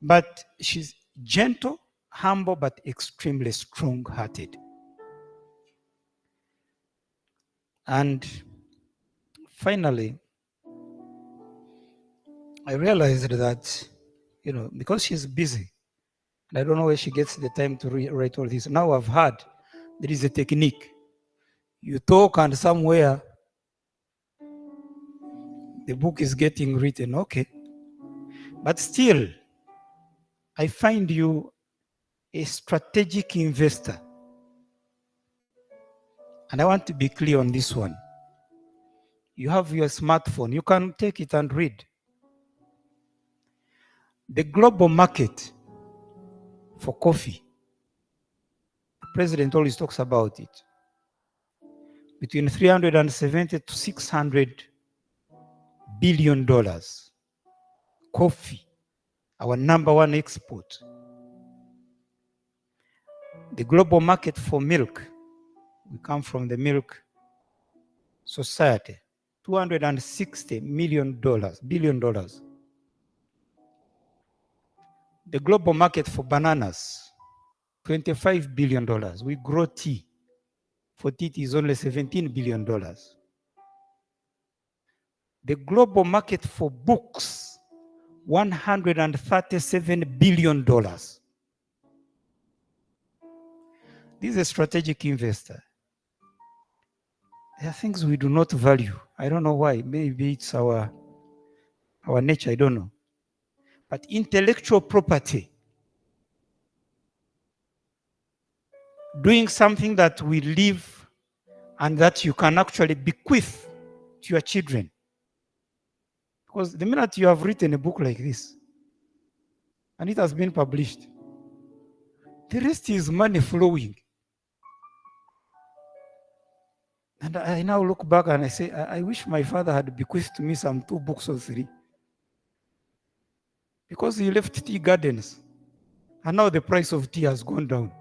But she's gentle, humble, but extremely strong-hearted. And finally, I realized that, you know, because she's busy, and I don't know where she gets the time to write all this. Now I've heard there is a technique. You talk and somewhere the book is getting written, okay. But still, I find you a strategic investor. And I want to be clear on this one. You have your smartphone, you can take it and read. The global market for coffee, the president always talks about it, between 370 to 600 billion dollars. Coffee, our number one export. The global market for milk, we come from the milk society, $260 billion dollars. The global market for bananas, $25 billion. We grow tea. For tea, it is only $17 billion. The global market for books, $137 billion. This is a strategic investor. There are things we do not value. I don't know why. Maybe it's our nature, I don't know. But intellectual property, doing something that we live and that you can actually bequeath to your children. Because the minute you have written a book like this, and it has been published, the rest is money flowing. And I now look back and I say, I wish my father had bequeathed to me some 2 books or 3. Because he left tea gardens. And now the price of tea has gone down.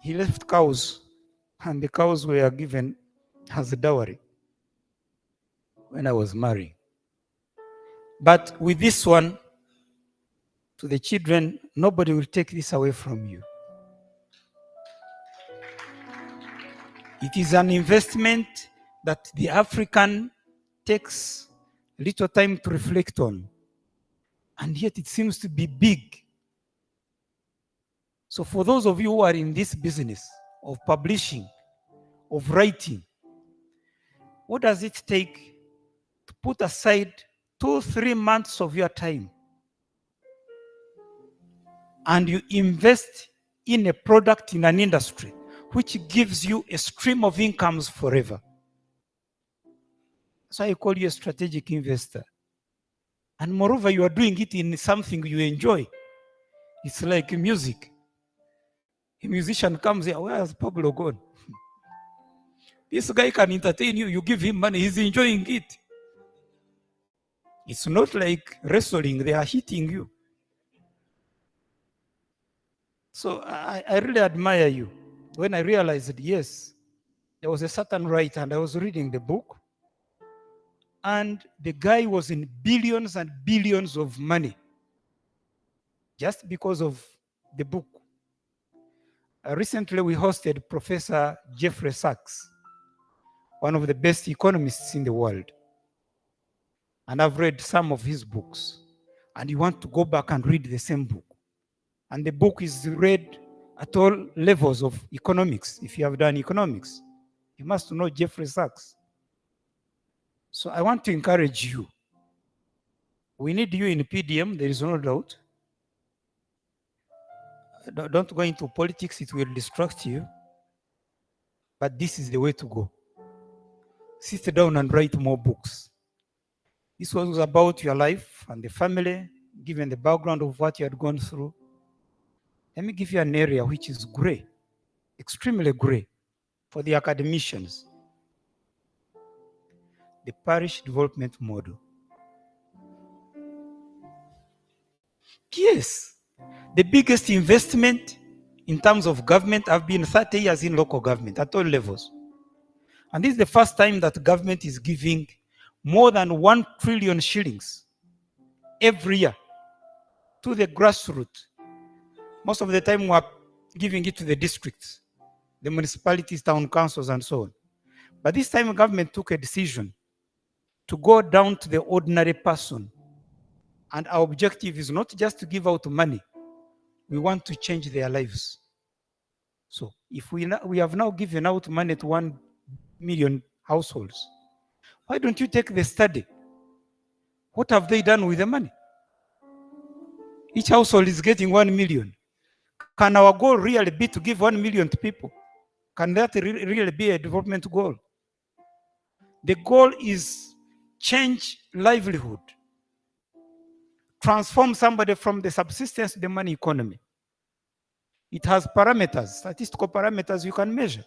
He left cows. And the cows were given as a dowry when I was married. But with this one, to the children, nobody will take this away from you. It is an investment that the African takes little time to reflect on. And yet it seems to be big. So for those of you who are in this business of publishing, of writing, what does it take to put aside 2-3 months of your time and you invest in a product in an industry which gives you a stream of incomes forever. So I call you a strategic investor. And moreover, you are doing it in something you enjoy. It's like music. A musician comes here, where has Pablo gone? This guy can entertain you, you give him money, he's enjoying it. It's not like wrestling, they are hitting you. So I really admire you. When I realized, yes, there was a certain writer, and I was reading the book, and the guy was in billions and billions of money just because of the book. Recently, we hosted Professor Jeffrey Sachs, one of the best economists in the world. And I've read some of his books. And you want to go back and read the same book. And the book is read at all levels of economics. If you have done economics, you must know Jeffrey Sachs. So I want to encourage you. We need you in PDM, there is no doubt. Don't go into politics, it will distract you. But this is the way to go. Sit down and write more books. This was about your life and the family, given the background of what you had gone through. Let me give you an area which is gray, extremely gray, for the academicians. The parish development model. Yes, the biggest investment in terms of government have been 30 years in local government at all levels. And this is the first time that government is giving more than 1 trillion shillings every year to the grassroots. Most of the time we are giving it to the districts, the municipalities, town councils, and so on. But this time government took a decision to go down to the ordinary person. And our objective is not just to give out money. We want to change their lives. So if we have now given out money to 1 million households, why don't you take the study? What have they done with the money? Each household is getting 1 million. Can our goal really be to give 1 million to people? Can that really be a development goal? The goal is change livelihood. Transform somebody from the subsistence to the money economy. It has parameters, statistical parameters you can measure.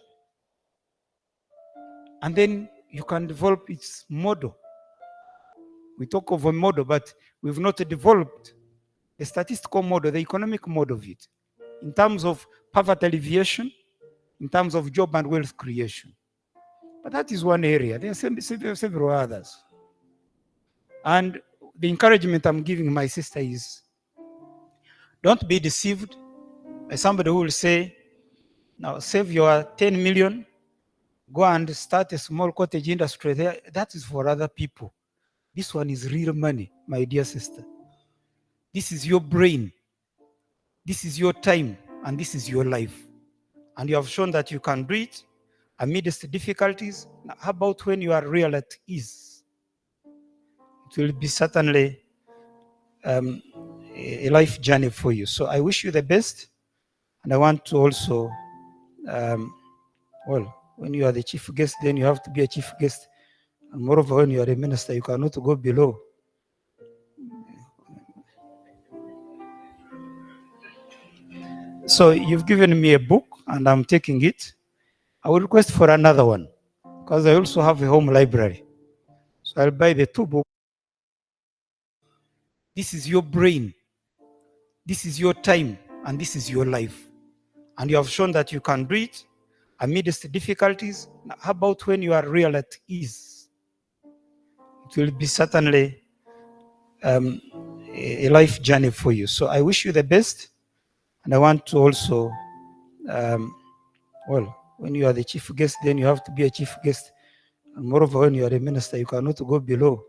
And then you can develop its model. We talk of a model, but we've not developed the statistical model, the economic model of it, in terms of poverty alleviation, in terms of job and wealth creation. But that is one area. There are several others. And the encouragement I'm giving my sister is, don't be deceived by somebody who will say, now save your 10 million, go and start a small cottage industry there. That is for other people. This one is real money, my dear sister. This is your brain. This is your time, and this is your life. And you have shown that you can do it amidst difficulties. Now, how about when you are real at ease? It will be certainly a life journey for you. So I wish you the best. And I want to also, well, when you are the chief guest, then you have to be a chief guest. And moreover, when you are a minister, you cannot go below. So you've given me a book, and I'm taking it. I will request for another one, because I also have a home library. So I'll buy the 2 books. This is your brain. This is your time, and this is your life. And you have shown that you can do it amidst difficulties. Now, how about when you are real at ease? It will be certainly a life journey for you. So I wish you the best. And I want to also, well, when you are the chief guest, then you have to be a chief guest. And moreover, when you are a minister, you cannot go below.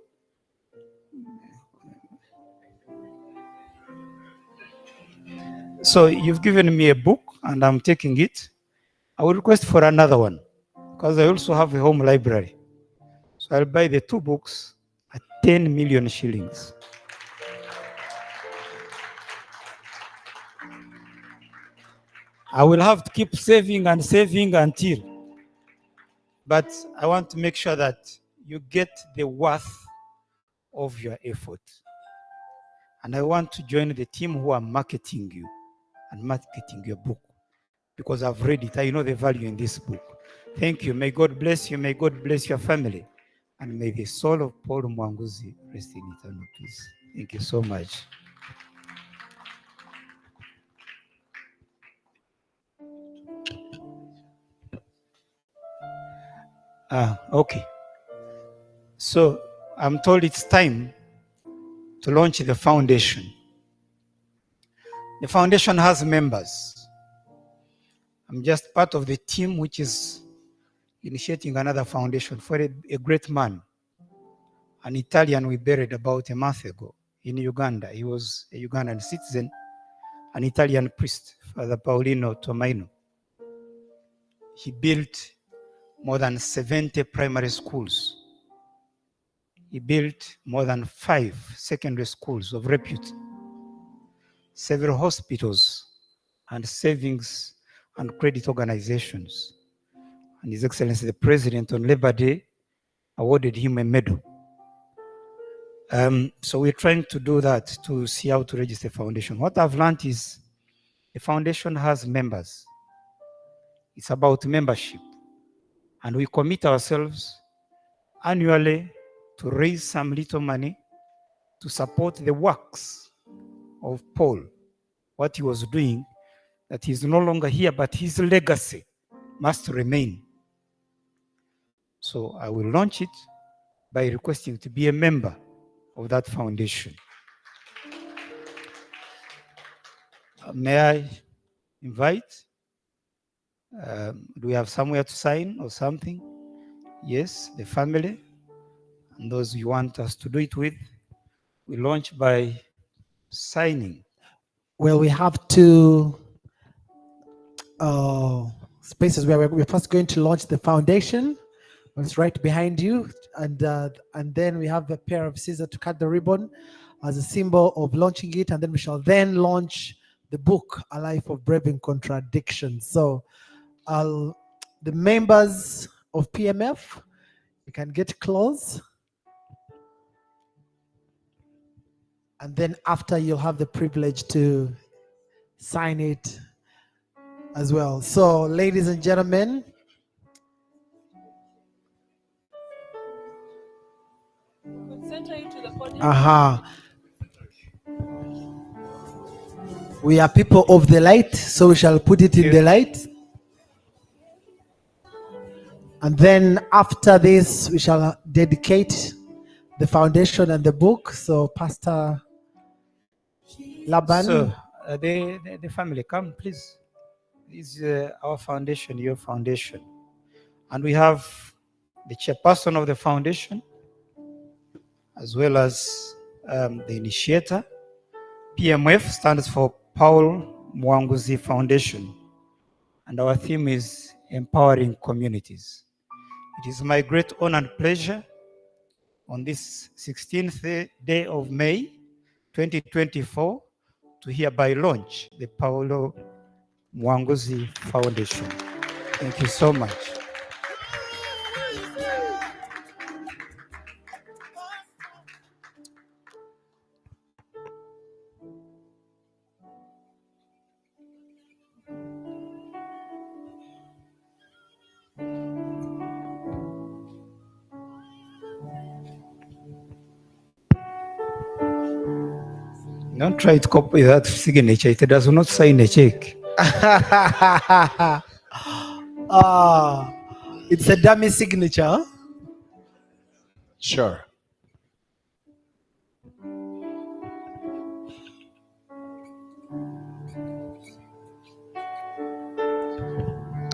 So you've given me a book, and I'm taking it. I will request for another one, because I also have a home library. So I'll buy the 2 books at 10 million shillings. I will have to keep saving and saving until. But I want to make sure that you get the worth of your effort. And I want to join the team who are marketing you and marketing your book, because I've read it. I know the value in this book. Thank you. May God bless you. May God bless your family. And may the soul of Paul Mwanguzi rest in eternal peace. Thank you so much. Okay. So I'm told it's time to launch the foundation. The foundation has members. I'm just part of the team which is initiating another foundation for a great man, an Italian we buried about a month ago in Uganda. He was a Ugandan citizen, an Italian priest, Father Paolino Tomaino. He built more than 70 primary schools. He built more than 5 secondary schools of repute, several hospitals and savings and credit organizations. And His Excellency the President on Labor Day awarded him a medal. So we're trying to do that to see how to register a foundation. What I've learned is a foundation has members. It's about membership. And we commit ourselves annually to raise some little money to support the works of Paul, what he was doing, that he's no longer here, but his legacy must remain. So I will launch it by requesting to be a member of that foundation. May I invite? Do we have somewhere to sign or something? Yes, the family and those you want us to do it with. We launch by signing. Well, we have two spaces where we're first going to launch the foundation. It's right behind you, and then we have a pair of scissors to cut the ribbon as a symbol of launching it, and then we shall then launch the book, A Life of Braving Contradictions. So the members of PMF, you can get close, and then after you'll have the privilege to sign it as well. So ladies and gentlemen, we are people of the light, so we shall put it in the light. And then after this, we shall dedicate the foundation and the book. So Pastor Laban. So the family, come please. This is our foundation, your foundation. And we have the chairperson of the foundation, as well as the initiator. PMF stands for Paul Mwanguzi Foundation. And our theme is empowering communities. It is my great honor and pleasure on this 16th day of May 2024 to hereby launch the Paulo Mwanguzi Foundation. Thank you so much. Don't try to copy that signature. It does not sign a check. It's a dummy signature. Sure.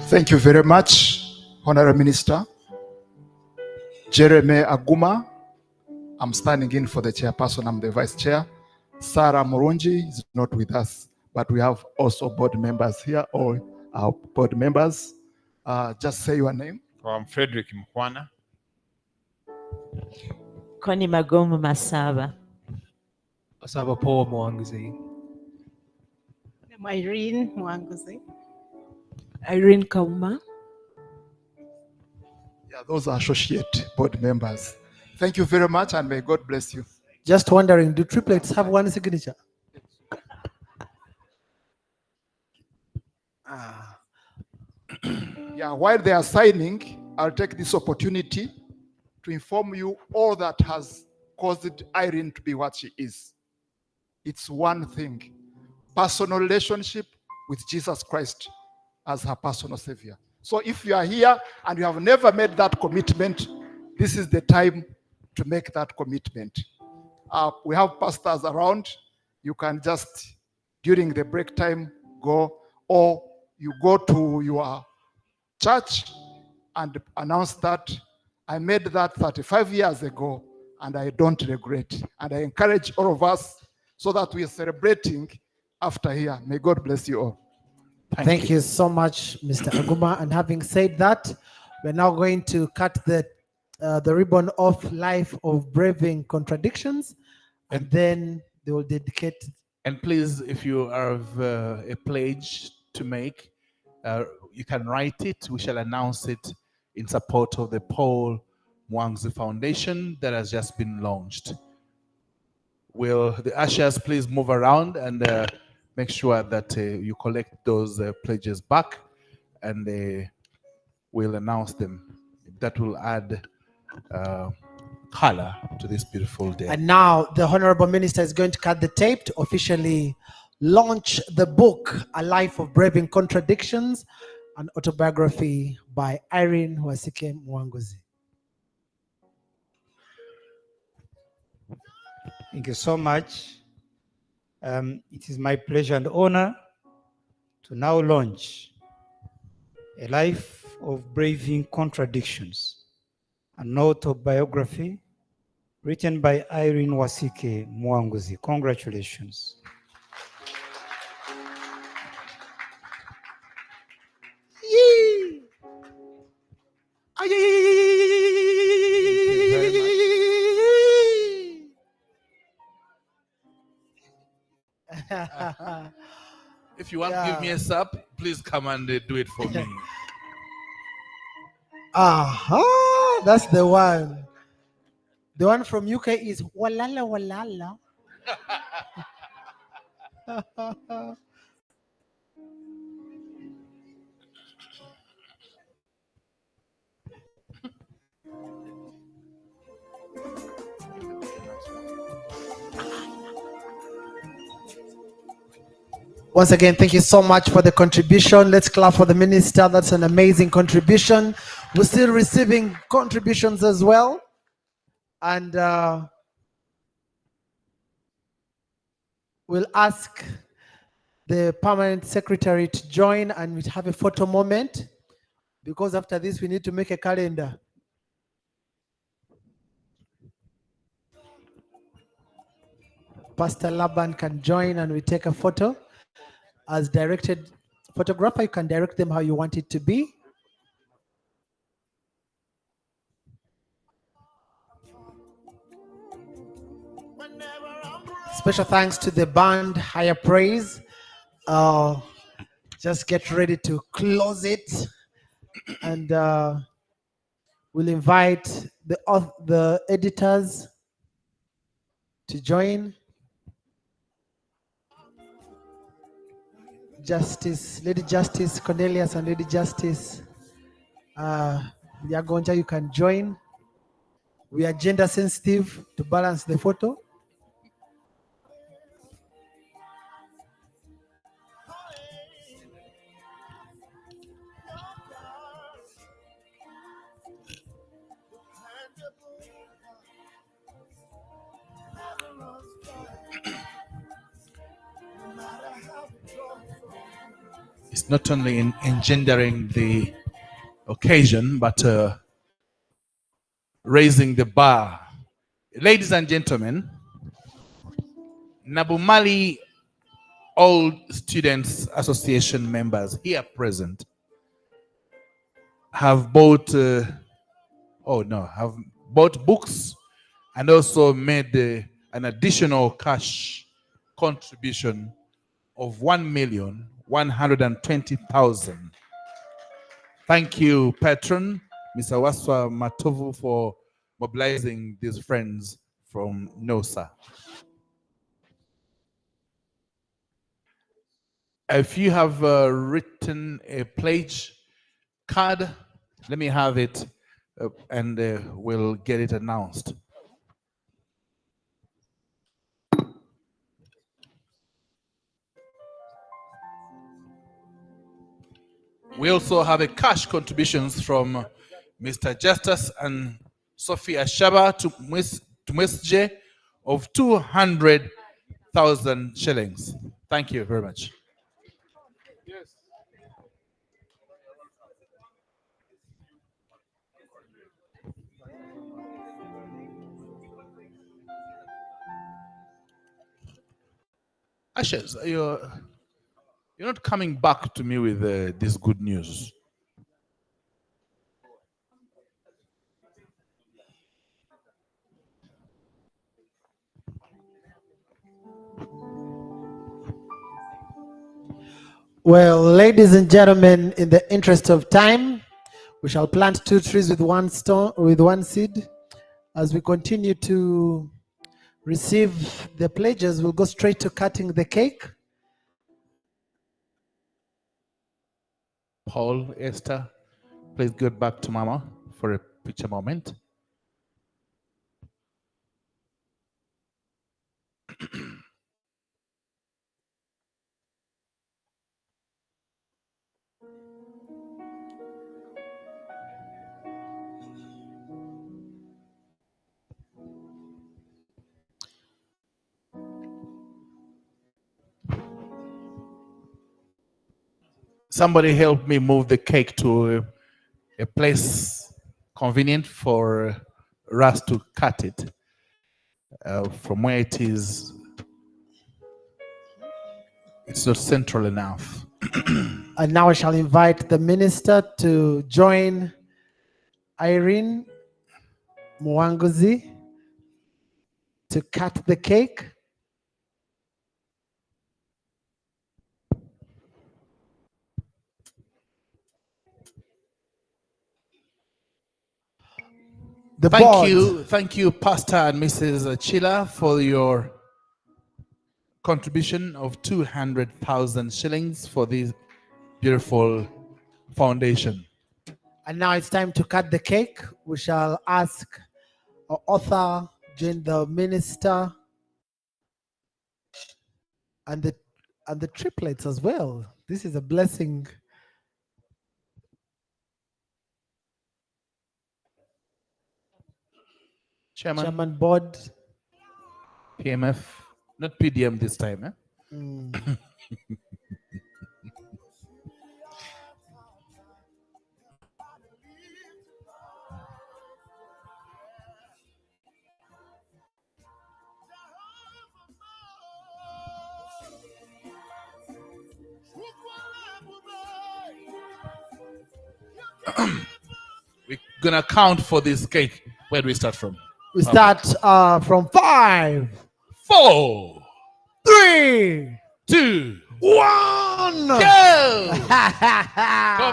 Thank you very much, Honorable Minister. Jeremy Aguma, I'm standing in for the chairperson. I'm the vice chair. Sarah Murunji is not with us, but we have also board members here, all our board members. Just say your name. I'm Frederick Mkwana. Connie Magomu Masaba. Masaba Paul Mwanguzi. I'm Irene Mwanguzi. Irene Kauma. Yeah, those are associate board members. Thank you very much, and may God bless you. Just wondering, do triplets have one signature? Yeah, while they are signing, I'll take this opportunity to inform you all that has caused Irene to be what she is. It's one thing: personal relationship with Jesus Christ as her personal savior. So if you are here and you have never made that commitment, this is the time to make that commitment. We have pastors around. You can just, during the break time, go, or you go to your church and announce that I made that 35 years ago and I don't regret. And I encourage all of us so that we are celebrating after here. May God bless you all. Thank you so much, Mr. Aguma. And having said that, we're now going to cut the ribbon off Life of Braving Contradictions, and then they will dedicate. And please, if you have a pledge to make, you can write it. We shall announce it in support of the Paul Mwangzi Foundation that has just been launched. Will the ushers please move around and make sure that you collect those pledges back, and we'll announce them. That will add color to this beautiful day. And now the Honorable Minister is going to cut the tape to officially launch the book, A Life of Braving Contradictions, an autobiography by Irene Wasike Mwanguzi. Thank you so much. It is my pleasure and honor to now launch A Life of Braving Contradictions, an autobiography written by Irene Wasike Mwanguzi. Congratulations. Yee! If you want to give me a sup, please come and do it for me. Aha, that's the one. The one from UK is walala walala. Once again, thank you so much for the contribution. Let's clap for the minister. That's an amazing contribution. We're still receiving contributions as well. And we'll ask the permanent secretary to join and we have a photo moment, because after this we need to make a calendar. Pastor Laban can join and we take a photo. As directed, photographer, you can direct them how you want it to be. Special thanks to the band Higher Praise. Just get ready to close it, and we'll invite the editors to join. Justice, Lady Justice Cornelius and Lady Justice Yagonja, you can join. We are gender sensitive to balance the photo. It's not only in engendering the occasion, but raising the bar. Ladies and gentlemen, Nabumali Old Students Association members here present have bought books and also made an additional cash contribution of 1,120,000 Thank you, patron, Mr. Waswa Matovu, for mobilizing these friends from NOSA. If you have written a pledge card, let me have it and we'll get it announced. We also have a cash contributions from Mr. Justus and Sophia Shaba to Mwisje of 200,000 shillings. Thank you very much. Ashes, you're not coming back to me with this good news. Well, ladies and gentlemen, in the interest of time, we shall plant 2 trees with one stone, with one seed. As we continue to receive the pledges, we'll go straight to cutting the cake. Paul, Esther, please go back to Mama for a picture moment. Somebody help me move the cake to a place convenient for us to cut it. From where it is, it's not central enough. And now I shall invite the minister to join Irene Mwanguzi to cut the cake. Thank you, Pastor and Mrs. Chila, for your contribution of 200,000 shillings for this beautiful foundation. And now it's time to cut the cake. We shall ask our author, Jane, the minister, and the triplets as well. This is a blessing. Chairman Board. PMF, not PDM this time, eh? We're gonna count for this cake. Where do we start from? We start from 5, 4, 3, 2, 1. Go!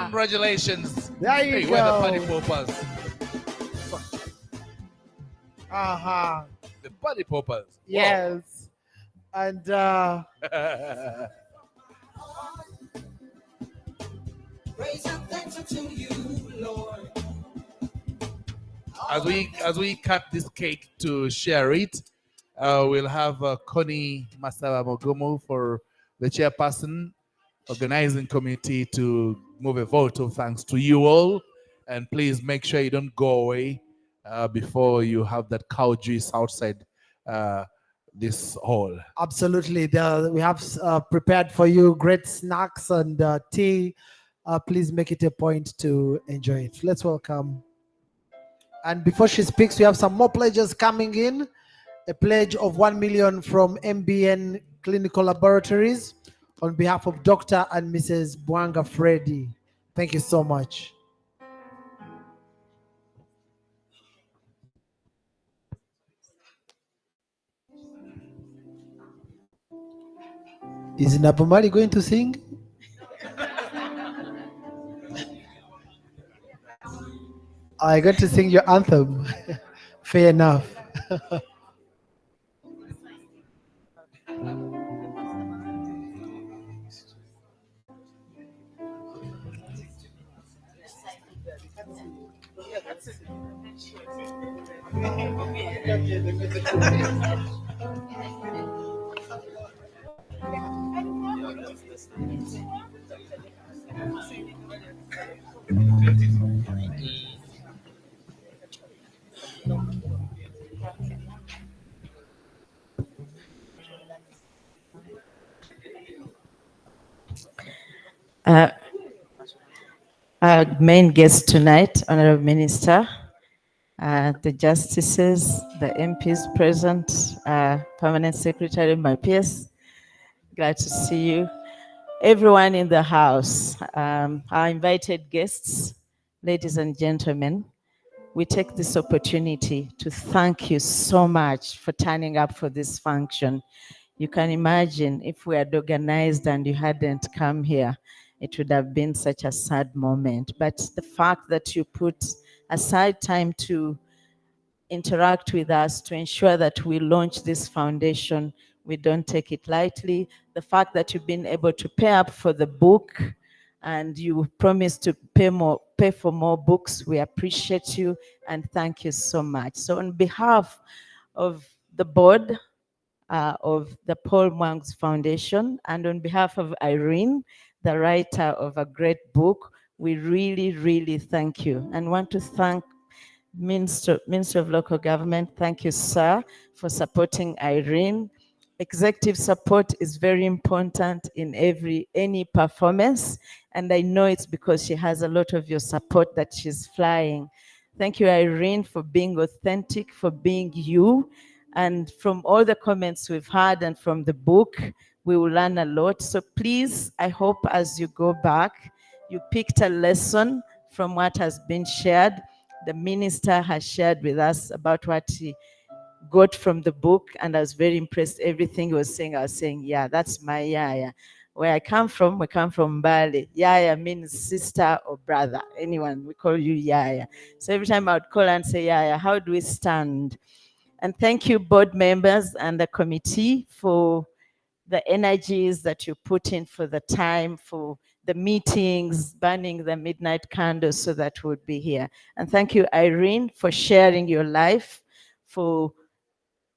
Congratulations. There you Hey, go. where the party poppers? The party poppers. Yes. And Raise our thanks unto you, Lord. as we cut this cake to share it, we'll have Connie Masaba Mogomo for the chairperson, organizing committee, to move a vote of thanks to you all. And please make sure you don't go away before you have that cow juice outside this hall. absolutely, we have prepared for you great snacks and tea. Please make it a point to enjoy it. Let's welcome. And before she speaks, we have some more pledges coming in. A pledge of 1 million from MBN Clinical Laboratories on behalf of Dr. and Mrs. Bwanga Freddy. Thank you so much. Is Napomali going to sing? I got to sing your anthem. Fair enough. Uh, our main guest tonight, Honorable Minister, the justices, the MPs present, Permanent Secretary, my peers, glad to see you. Everyone in the house, our invited guests, ladies and gentlemen, we take this opportunity to thank you so much for turning up for this function. You can imagine if we had organized and you hadn't come here, it would have been such a sad moment. But the fact that you put aside time to interact with us to ensure that we launch this foundation, we don't take it lightly. The fact that you've been able to pay up for the book and you promised to pay for more books, we appreciate you and thank you so much. So on behalf of the board, of the Paul Mwangs Foundation, and on behalf of Irene, the writer of a great book, we really, really thank you and want to thank Minister of Local Government. Thank you, sir, for supporting Irene. Executive support is very important in any performance, and I know it's because she has a lot of your support that she's flying. Thank you, Irene, for being authentic, for being you. And from all the comments we've had and from the book, we will learn a lot. So please, I hope as you go back, you picked a lesson from what has been shared. The minister has shared with us about what he got from the book, and I was very impressed. Everything he was saying, I was saying, yeah, that's my yaya. Where I come from, we come from Bali. Yaya means sister or brother. Anyone, we call you yaya. So every time I would call and say, yaya, how do we stand? And thank you, board members and the committee, for the energies that you put in, for the time, for the meetings, burning the midnight candles so that we'll be here. And thank you, Irene, for sharing your life, for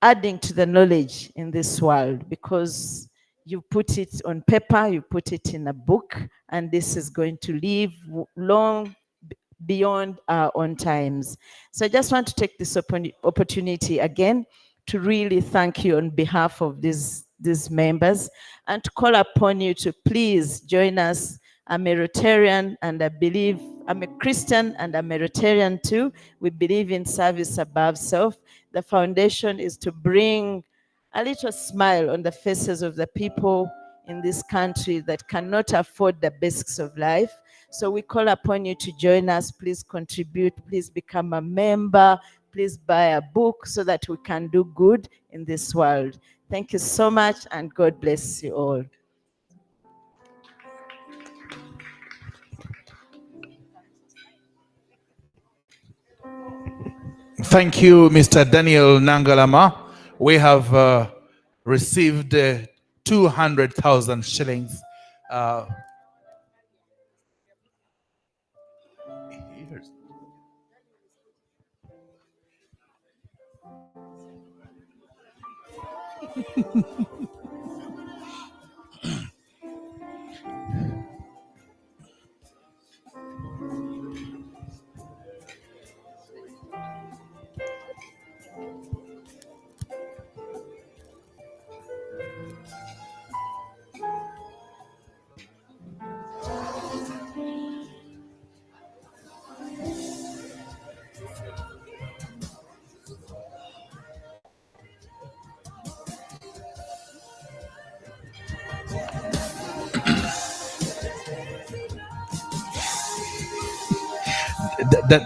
adding to the knowledge in this world, because you put it on paper, you put it in a book, and this is going to live long beyond our own times. So I just want to take this opportunity again to really thank you on behalf of these members and to call upon you to please join us. I'm a Rotarian and I believe, I'm a Christian and I'm a Rotarian too. We believe in service above self. The foundation is to bring a little smile on the faces of the people in this country that cannot afford the basics of life. So we call upon you to join us. Please contribute. Please become a member. Please buy a book so that we can do good in this world. Thank you so much, and God bless you all. Thank you, Mr. Daniel Nangalama. We have received 200,000 shillings.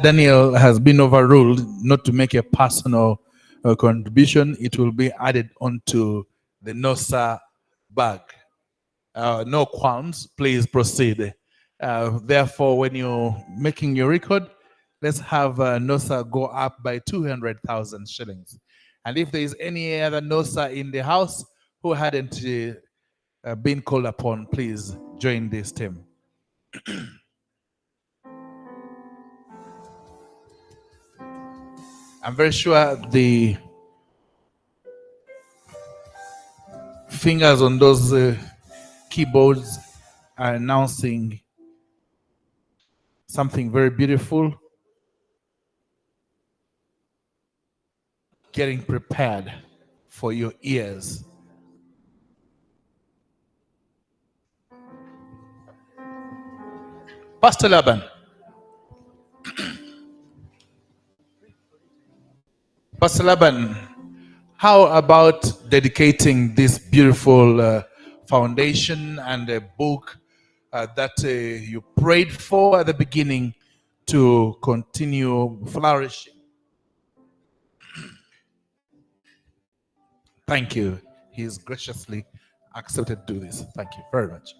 Daniel has been overruled not to make a personal contribution. It will be added onto the NOSA bag. No qualms, please proceed. Therefore, when you're making your record, let's have NOSA go up by 200,000 shillings. And if there is any other NOSA in the house who hadn't been called upon, please join this team. I'm very sure the fingers on those keyboards are announcing something very beautiful. Getting prepared for your ears. Pastor Laban. Pastor Laban, how about dedicating this beautiful foundation and a book that you prayed for at the beginning to continue flourishing? Thank you. He's graciously accepted to do this. Thank you very much.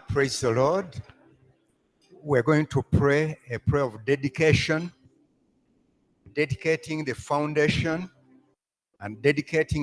Praise the Lord. We're going to pray a prayer of dedication, dedicating the foundation and dedicating